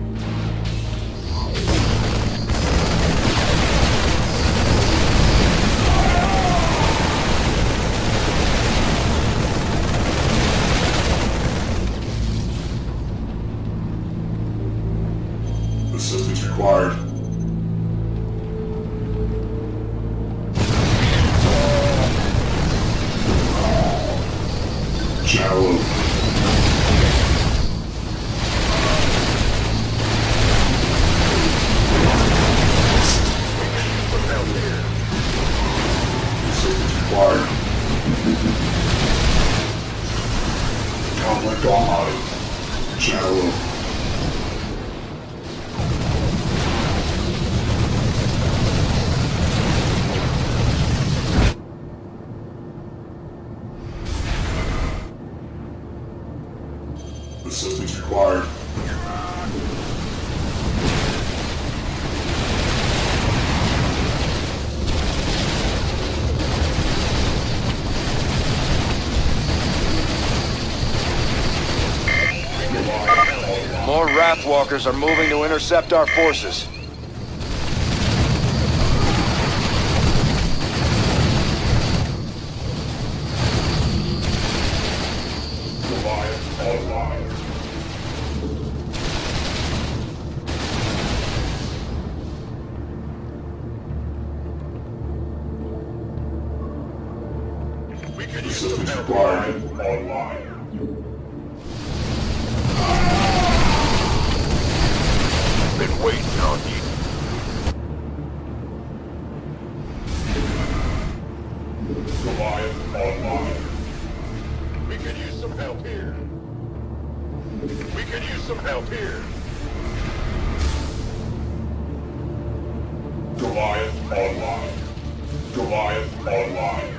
Assistance required. Channel. Assistance required. Conflict online. Channel. Assistance required. More Wrathwalkers are moving to intercept our forces. Goliath online. We could use some Assistance help required. here. Online. Been waiting on you. Goliath online. We could use some help here. We could use some help here. Goliath online. Goliath online.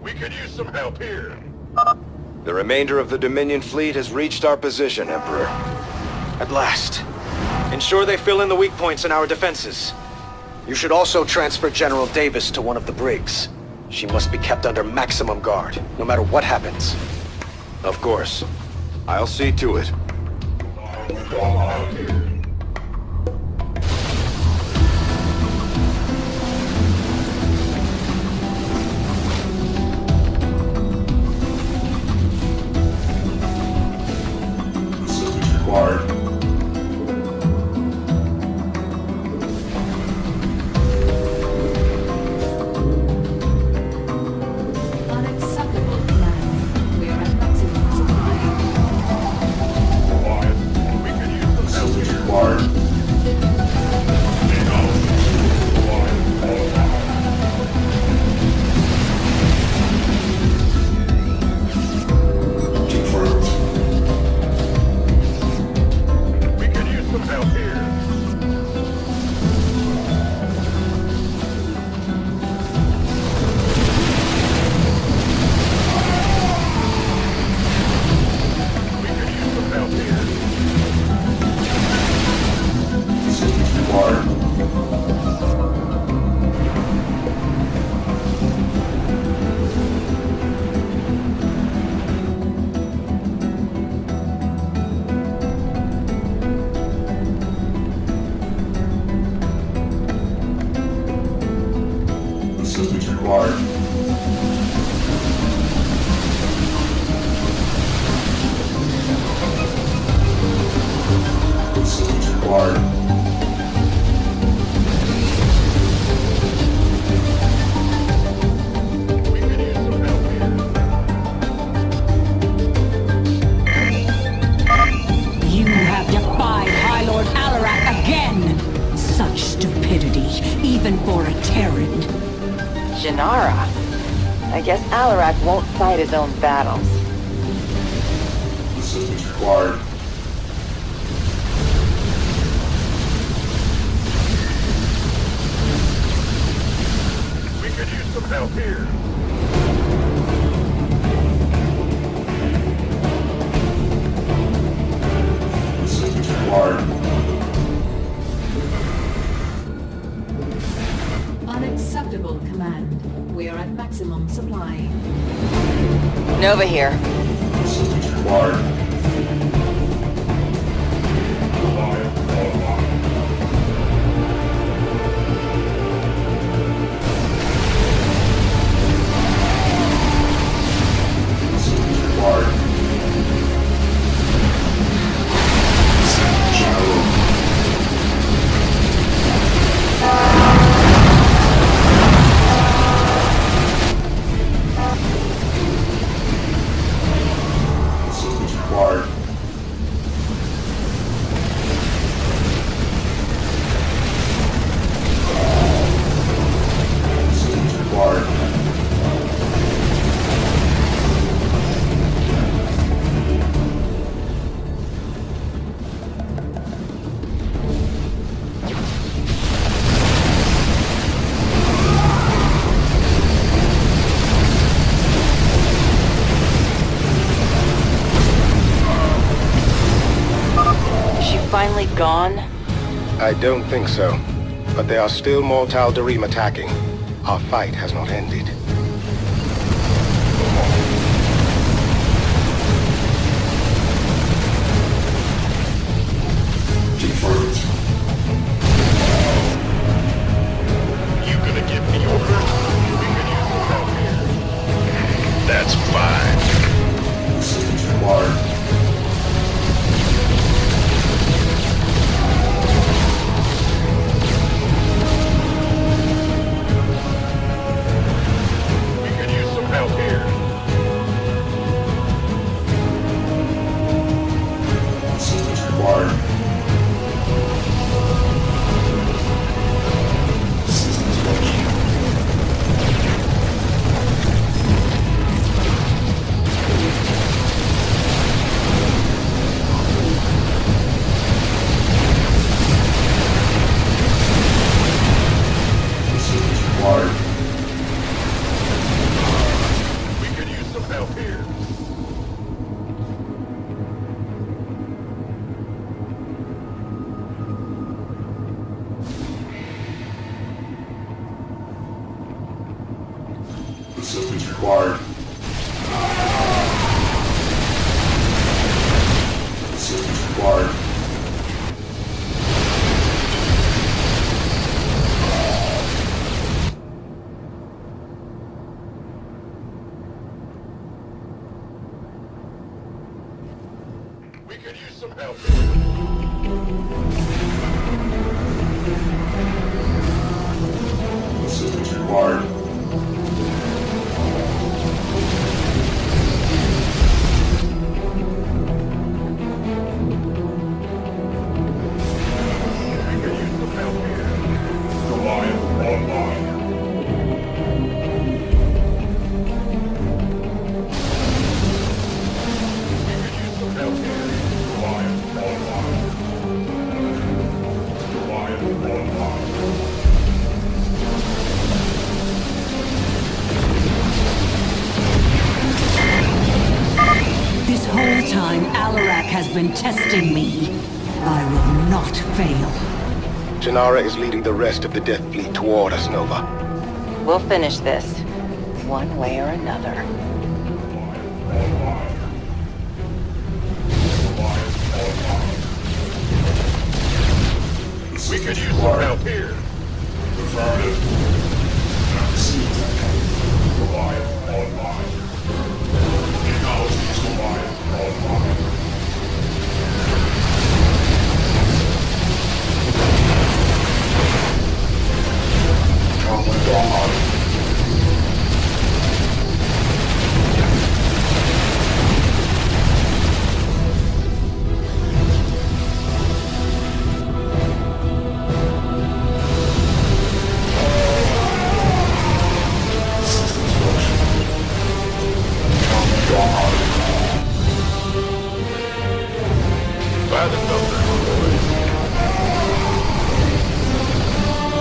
We could use some help here. The remainder of the Dominion fleet has reached our position, Emperor. At last. Ensure they fill in the weak points in our defenses. You should also transfer General Davis to one of the brigs. She must be kept under maximum guard, no matter what happens. Of course. I'll see to it. Assistance required. Unacceptable, Commander. We are at maximum supply. We could use some help Assistance here. required. Confirmed. We could use some help here. We could use some help here. Assistance required. Assistance required. Assistance required. Such stupidity, even for a Terran. Janara? I guess Alarak won't fight his own battles. Assistance required. We could use some help here. Assistance required. Unacceptable, Command. We are at maximum supply. Nova here. Assistance required. Reliant online. Assistance required. General. Assistance required. Assistance required. Is she finally gone? I don't think so. But there are still more Tal'Darim attacking. Our fight has not ended. Confirmed. You gonna give me orders? We can use some help here. That's fine. Assistance required. We can use some help here. Assistance required. Systems ready. Systems required. We can use some help here. Assistance required. Assistance required. We could use some help here. Assistance required. We could use some help here. Reliant online. We could use some help here. Reliant online. Reliant online. This whole time, Alarak has been testing me. I will not fail. Janara is leading the rest of the Death Fleet toward us, Nova. We'll finish this, one way or another. We could use some help here. Affirmative. Reliant online. Technologies Reliant online. Conflict online.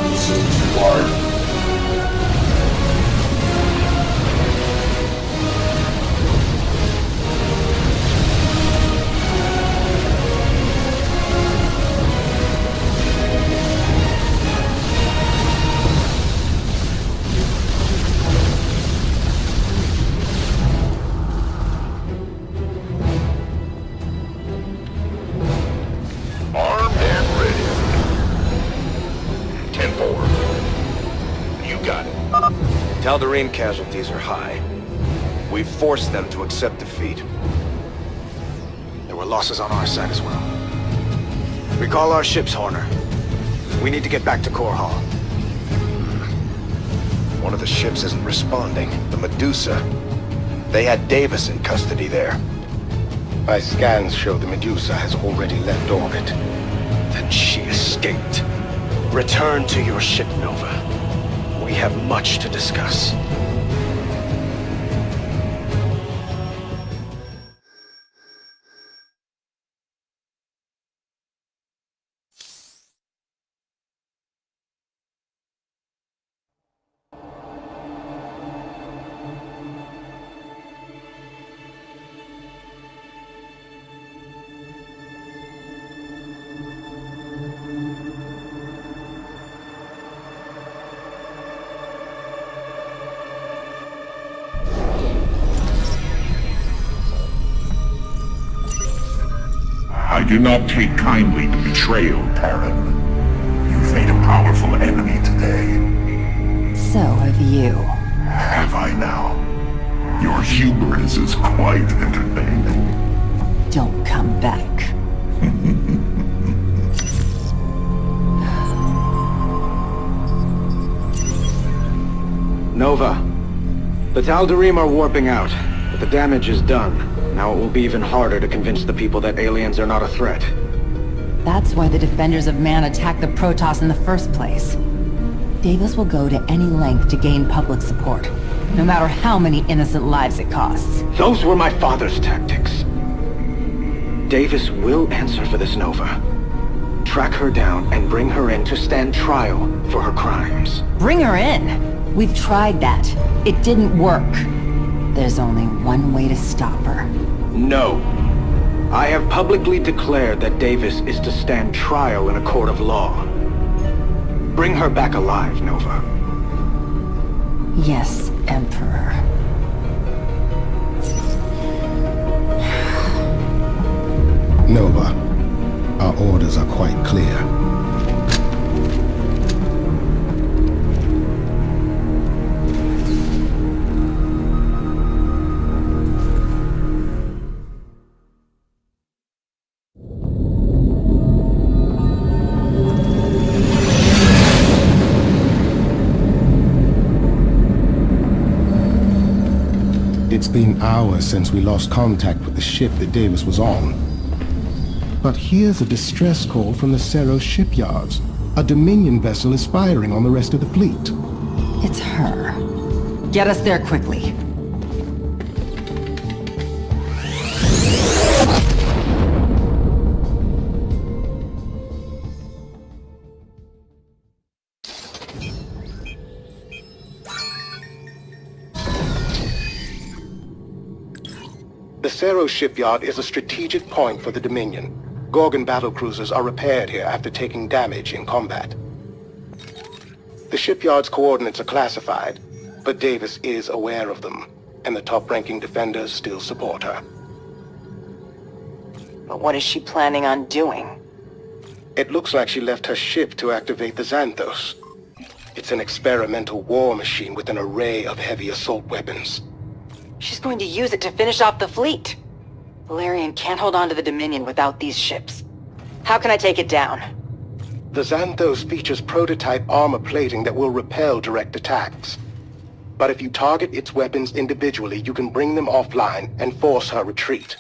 This is too large. Armed and ready. 10-4. You got it. Tal'Darim casualties are high. We've forced them to accept defeat. There were losses on our side as well. Recall our ships, Horner. We need to get back to Core Hall. One of the ships isn't responding. The Medusa. They had Davis in custody there. My scans show the Medusa has already left orbit. Then she escaped. Return to your ship, Nova. We have much to discuss. I do not take kindly to betrayal, Terran. You've made a powerful enemy today. So have you. Have I now? Your hubris is quite entertaining. Don't come back. Nova, the Tal'Darim are warping out, but the damage is done. Now it will be even harder to convince the people that aliens are not a threat. That's why the Defenders of Man attacked the Protoss in the first place. Davis will go to any length to gain public support, no matter how many innocent lives it costs. Those were my father's tactics. Davis will answer for this, Nova. Track her down and bring her in to stand trial for her crimes. Bring her in! We've tried that. It didn't work. There's only one way to stop her. No. I have publicly declared that Davis is to stand trial in a court of law. Bring her back alive, Nova. Yes, Emperor. Nova, our orders are quite clear. It's been hours since we lost contact with the ship that Davis was on. But here's a distress call from the Cerro shipyards. A Dominion vessel is firing on the rest of the fleet. It's her. Get us there quickly. The Cerro shipyard is a strategic point for the Dominion. Gorgon battlecruisers are repaired here after taking damage in combat. The shipyard's coordinates are classified, but Davis is aware of them, and the top-ranking defenders still support her. But what is she planning on doing? It looks like she left her ship to activate the Xanthos. It's an experimental war machine with an array of heavy assault weapons. She's going to use it to finish off the fleet. Valerian can't hold on to the Dominion without these ships. How can I take it down? The Xanthos features prototype armor plating that will repel direct attacks. But if you target its weapons individually, you can bring them offline and force her retreat.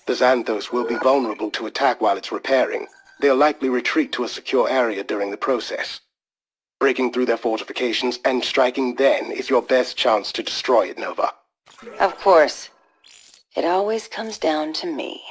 The Xanthos will be vulnerable to attack while it's repairing. They'll likely retreat to a secure area during the process. Breaking through their fortifications and striking then is your best chance to destroy it, Nova. Of course. It always comes down to me.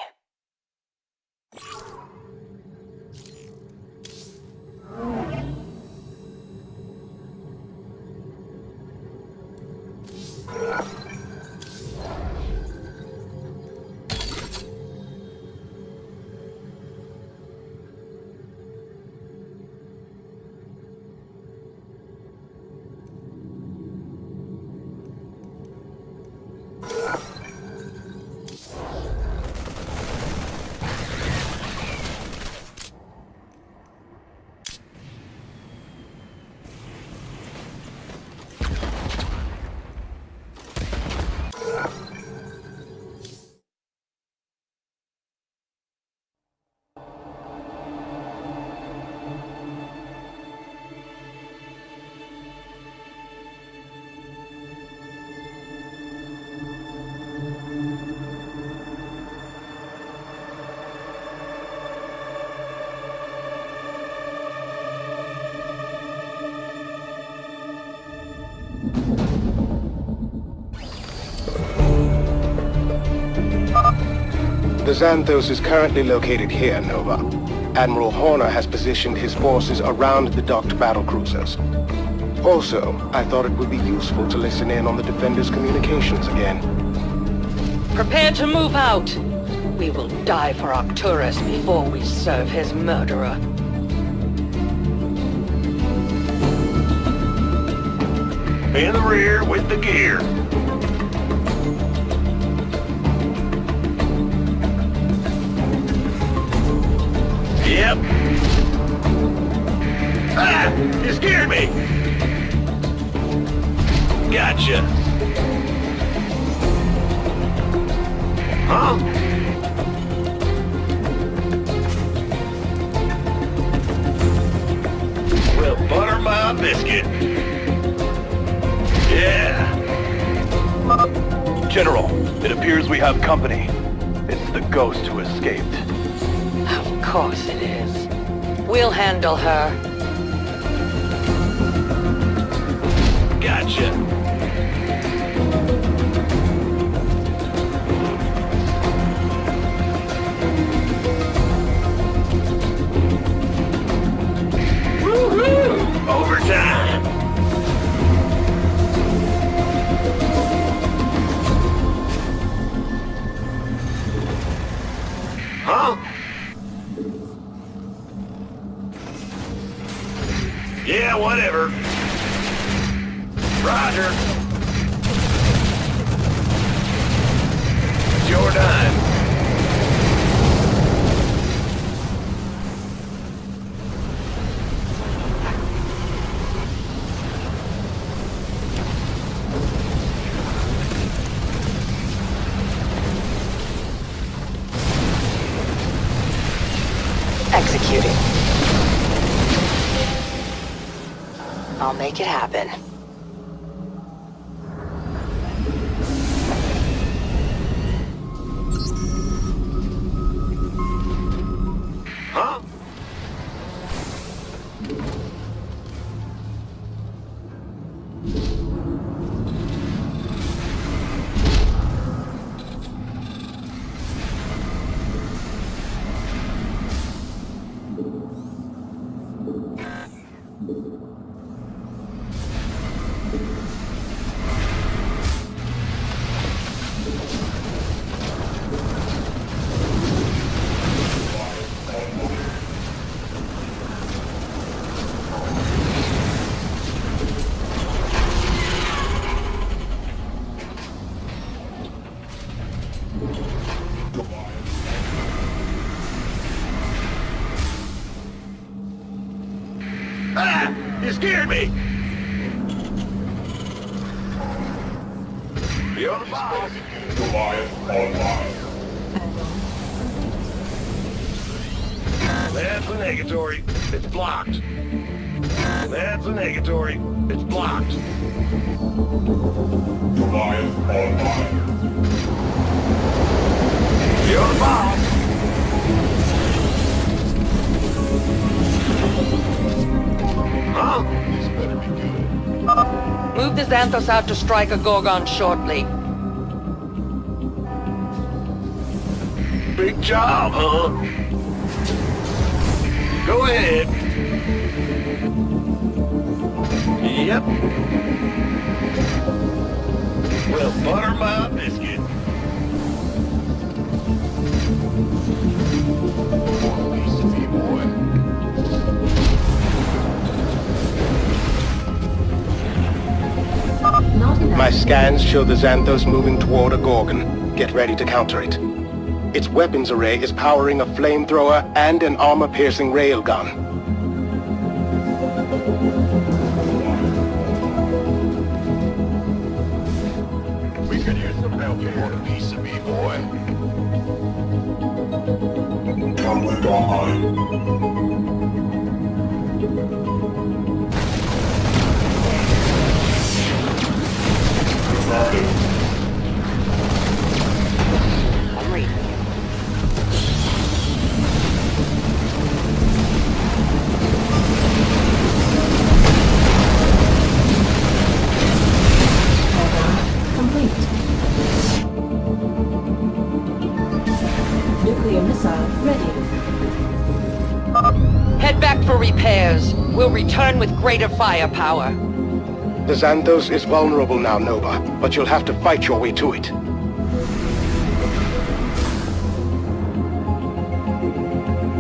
The Xanthos is currently located here, Nova. Admiral Horner has positioned his forces around the docked battlecruisers. Also, I thought it would be useful to listen in on the Defenders' communications again. Prepare to move out. We will die for Arcturus before we serve his murderer. In the rear with the gear. Yep. Ah! You scared me! Gotcha. Huh? Well, butter my biscuit. Yeah. General, it appears we have company. It's the ghost who escaped. Of course it is. We'll handle her. Gotcha. Woohoo! Overtime! Huh? Yeah, whatever. Roger. It's your dime. Executing. I'll make it happen. Huh? Ah! You scared me! You're the boss! That's a negatory. It's blocked. That's a negatory. It's blocked. You're the boss! Huh? This better be good. Move the Xanthos out to strike a Gorgon shortly. Big job, huh? Go ahead. Yep. Well, butter my biscuit. Piece of you, boy. My scans show the Xanthos moving toward a Gorgon. Get ready to counter it. Its weapons array is powering a flamethrower and an armor-piercing railgun. We could use some help here. Want a piece of me, boy? Come with I'm reading you. Complete. Head back for repairs. We'll return with greater firepower. The Xanthos is vulnerable now, Nova, but you'll have to fight your way to it.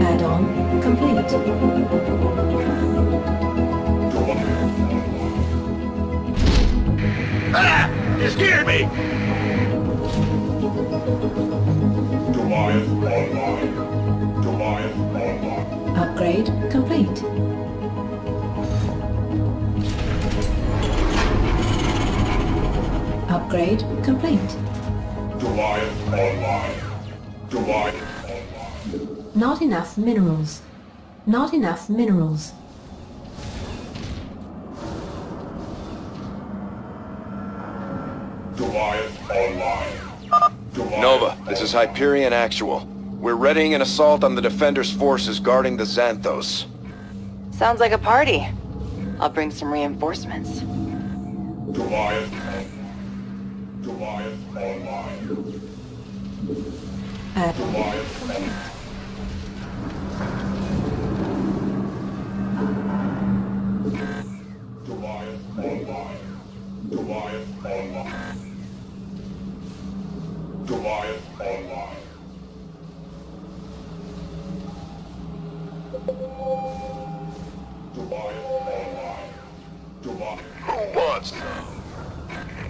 Add-on complete. Ah! You scared me! Goliath online. Goliath online. Upgrade complete. Upgrade complete. Goliath online. Goliath online. Not enough minerals. Not enough minerals. Goliath online. Goliath Nova, this is Hyperion Actual. We're readying an assault on the Defender's forces guarding the Xanthos. Sounds like a party. I'll bring some reinforcements. Goliath. Goliath online. Goliath online. Goliath online. Goliath online. Goliath online. Goliath online. Goliath. Who wants some?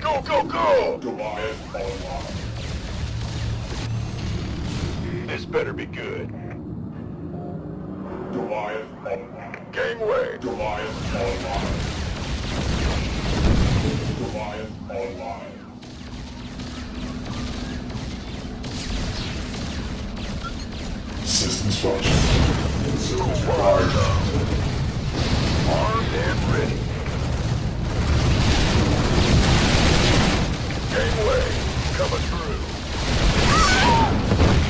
Go, go, go! Goliath online. This better be good. Goliath online. Gangway! Goliath online. Goliath online. Systems function. Systems charged. Armed and ready. Gangway, coming through.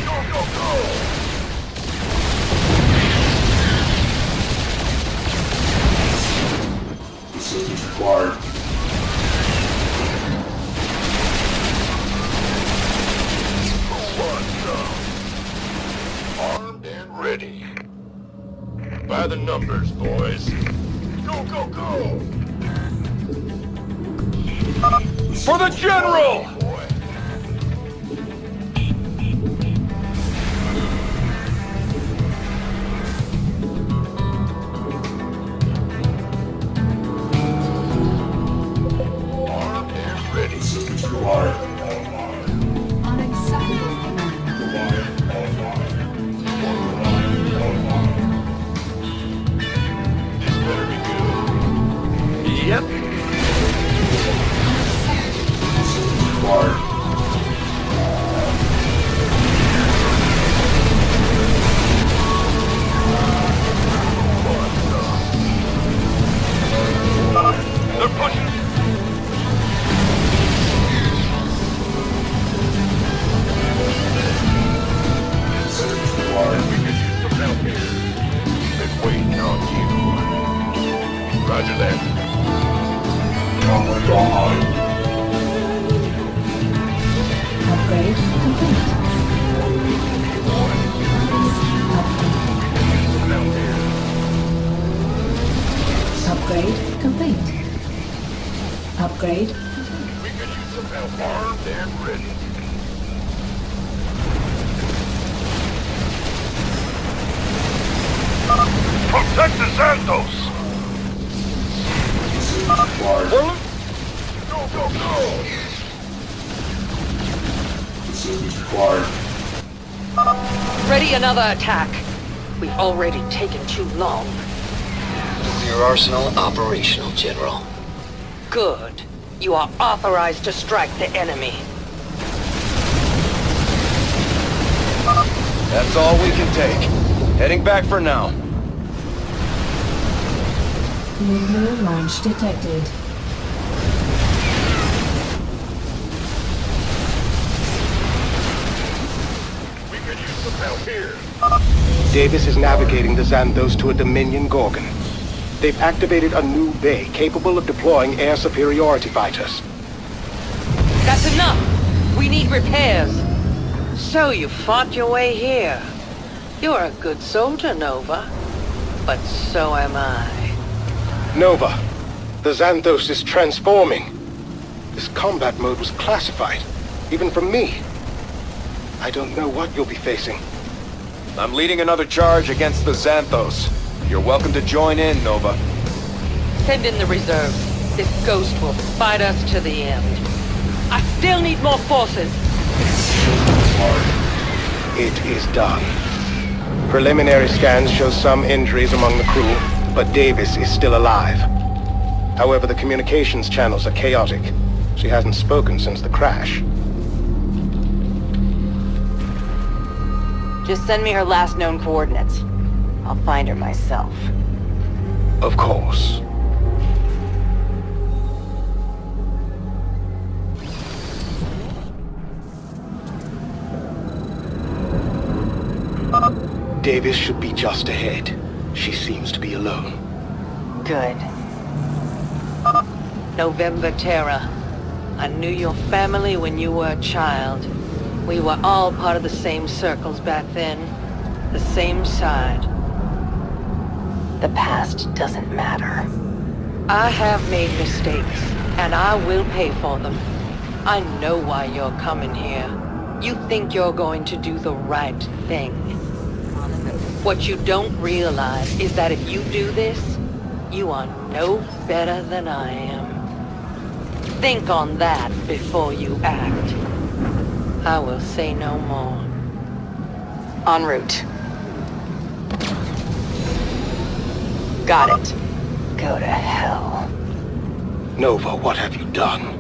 Go, go, go! Systems required. Who wants some? Armed and ready. By the numbers, boys. Go, go, go! For the General! Armed and ready. Systems required. Unacceptable command. Goliath online. Goliath online. This better be good. Yep. Systems required. They're pushing. Systems required. We could use some help here. Been waiting on you. Roger that. Comlink online. Upgrade complete. Upgrade complete. Upgrade. We could use some help. Armed and ready. Protect the Xanthos! Systems required. Go, go, go! Systems required. Ready another attack. We've already taken too long. Your arsenal operational, General. Good. You are authorized to strike the enemy. That's all we can take. Heading back for now. Nuclear launch detected. We could use some help here. Davis is navigating the Xanthos to a Dominion Gorgon. They've activated a new bay capable of deploying air superiority fighters. That's enough. We need repairs. So you fought your way here. You're a good soldier, Nova. but so am I. Nova, the Xanthos is transforming. This combat mode was classified, even from me. I don't know what you'll be facing. I'm leading another charge against the Xanthos. You're welcome to join in, Nova. Send in the reserves. This ghost will fight us to the end. I still need more forces. It is done. Preliminary scans show some injuries among the crew, but Davis is still alive. However, the communications channels are chaotic. She hasn't spoken since the crash. Just send me her last known coordinates. I'll find her myself. Of course. Davis should be just ahead. She seems to be alone. Good. November Terra. I knew your family when you were a child. We were all part of the same circles back then. The same side. The past doesn't matter. I have made mistakes, and I will pay for them. I know why you're coming here. You think you're going to do the right thing. What you don't realize is that if you do this, you are no better than I am. Think on that before you act. I will say no more. En route. Got it. Go to hell. Nova, what have you done?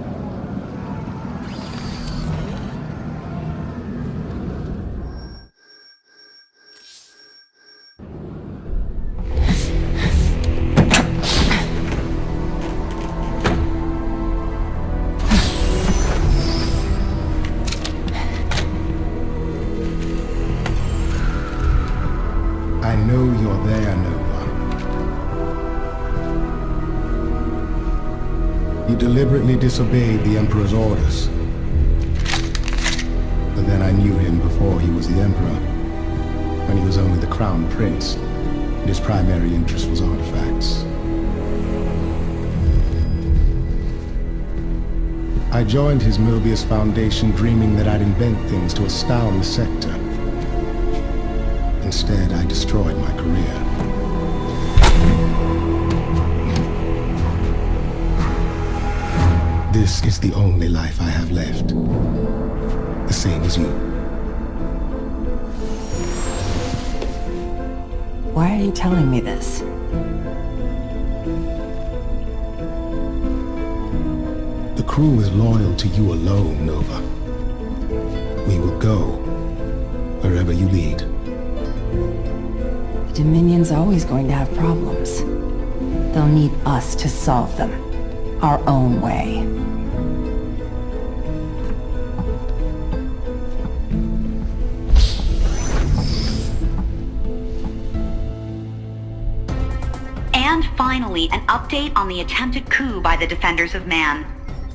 I know you're there, Nova. You deliberately disobeyed the Emperor's orders. But then I knew him before he was the Emperor, when he was only the Crown Prince, and his primary interest was artifacts. I joined his Mobius Foundation dreaming that I'd invent things to astound the sector. Instead, I destroyed my career. This is the only life I have left. The same as you. Why are you telling me this? The crew is loyal to you alone, Nova. We will go wherever you lead. The Dominion's always going to have problems. They'll need us to solve them. Our own way. And finally, an update on the attempted coup by the Defenders of Man.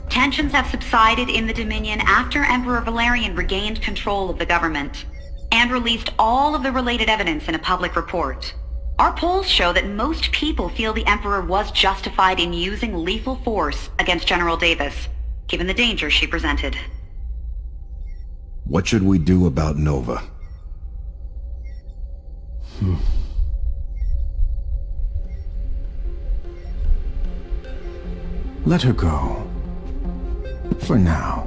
Tensions have subsided in the Dominion after Emperor Valerian regained control of the government and released all of the related evidence in a public report. Our polls show that most people feel the Emperor was justified in using lethal force against General Davis, given the danger she presented. What should we do about Nova? Let her go. For now.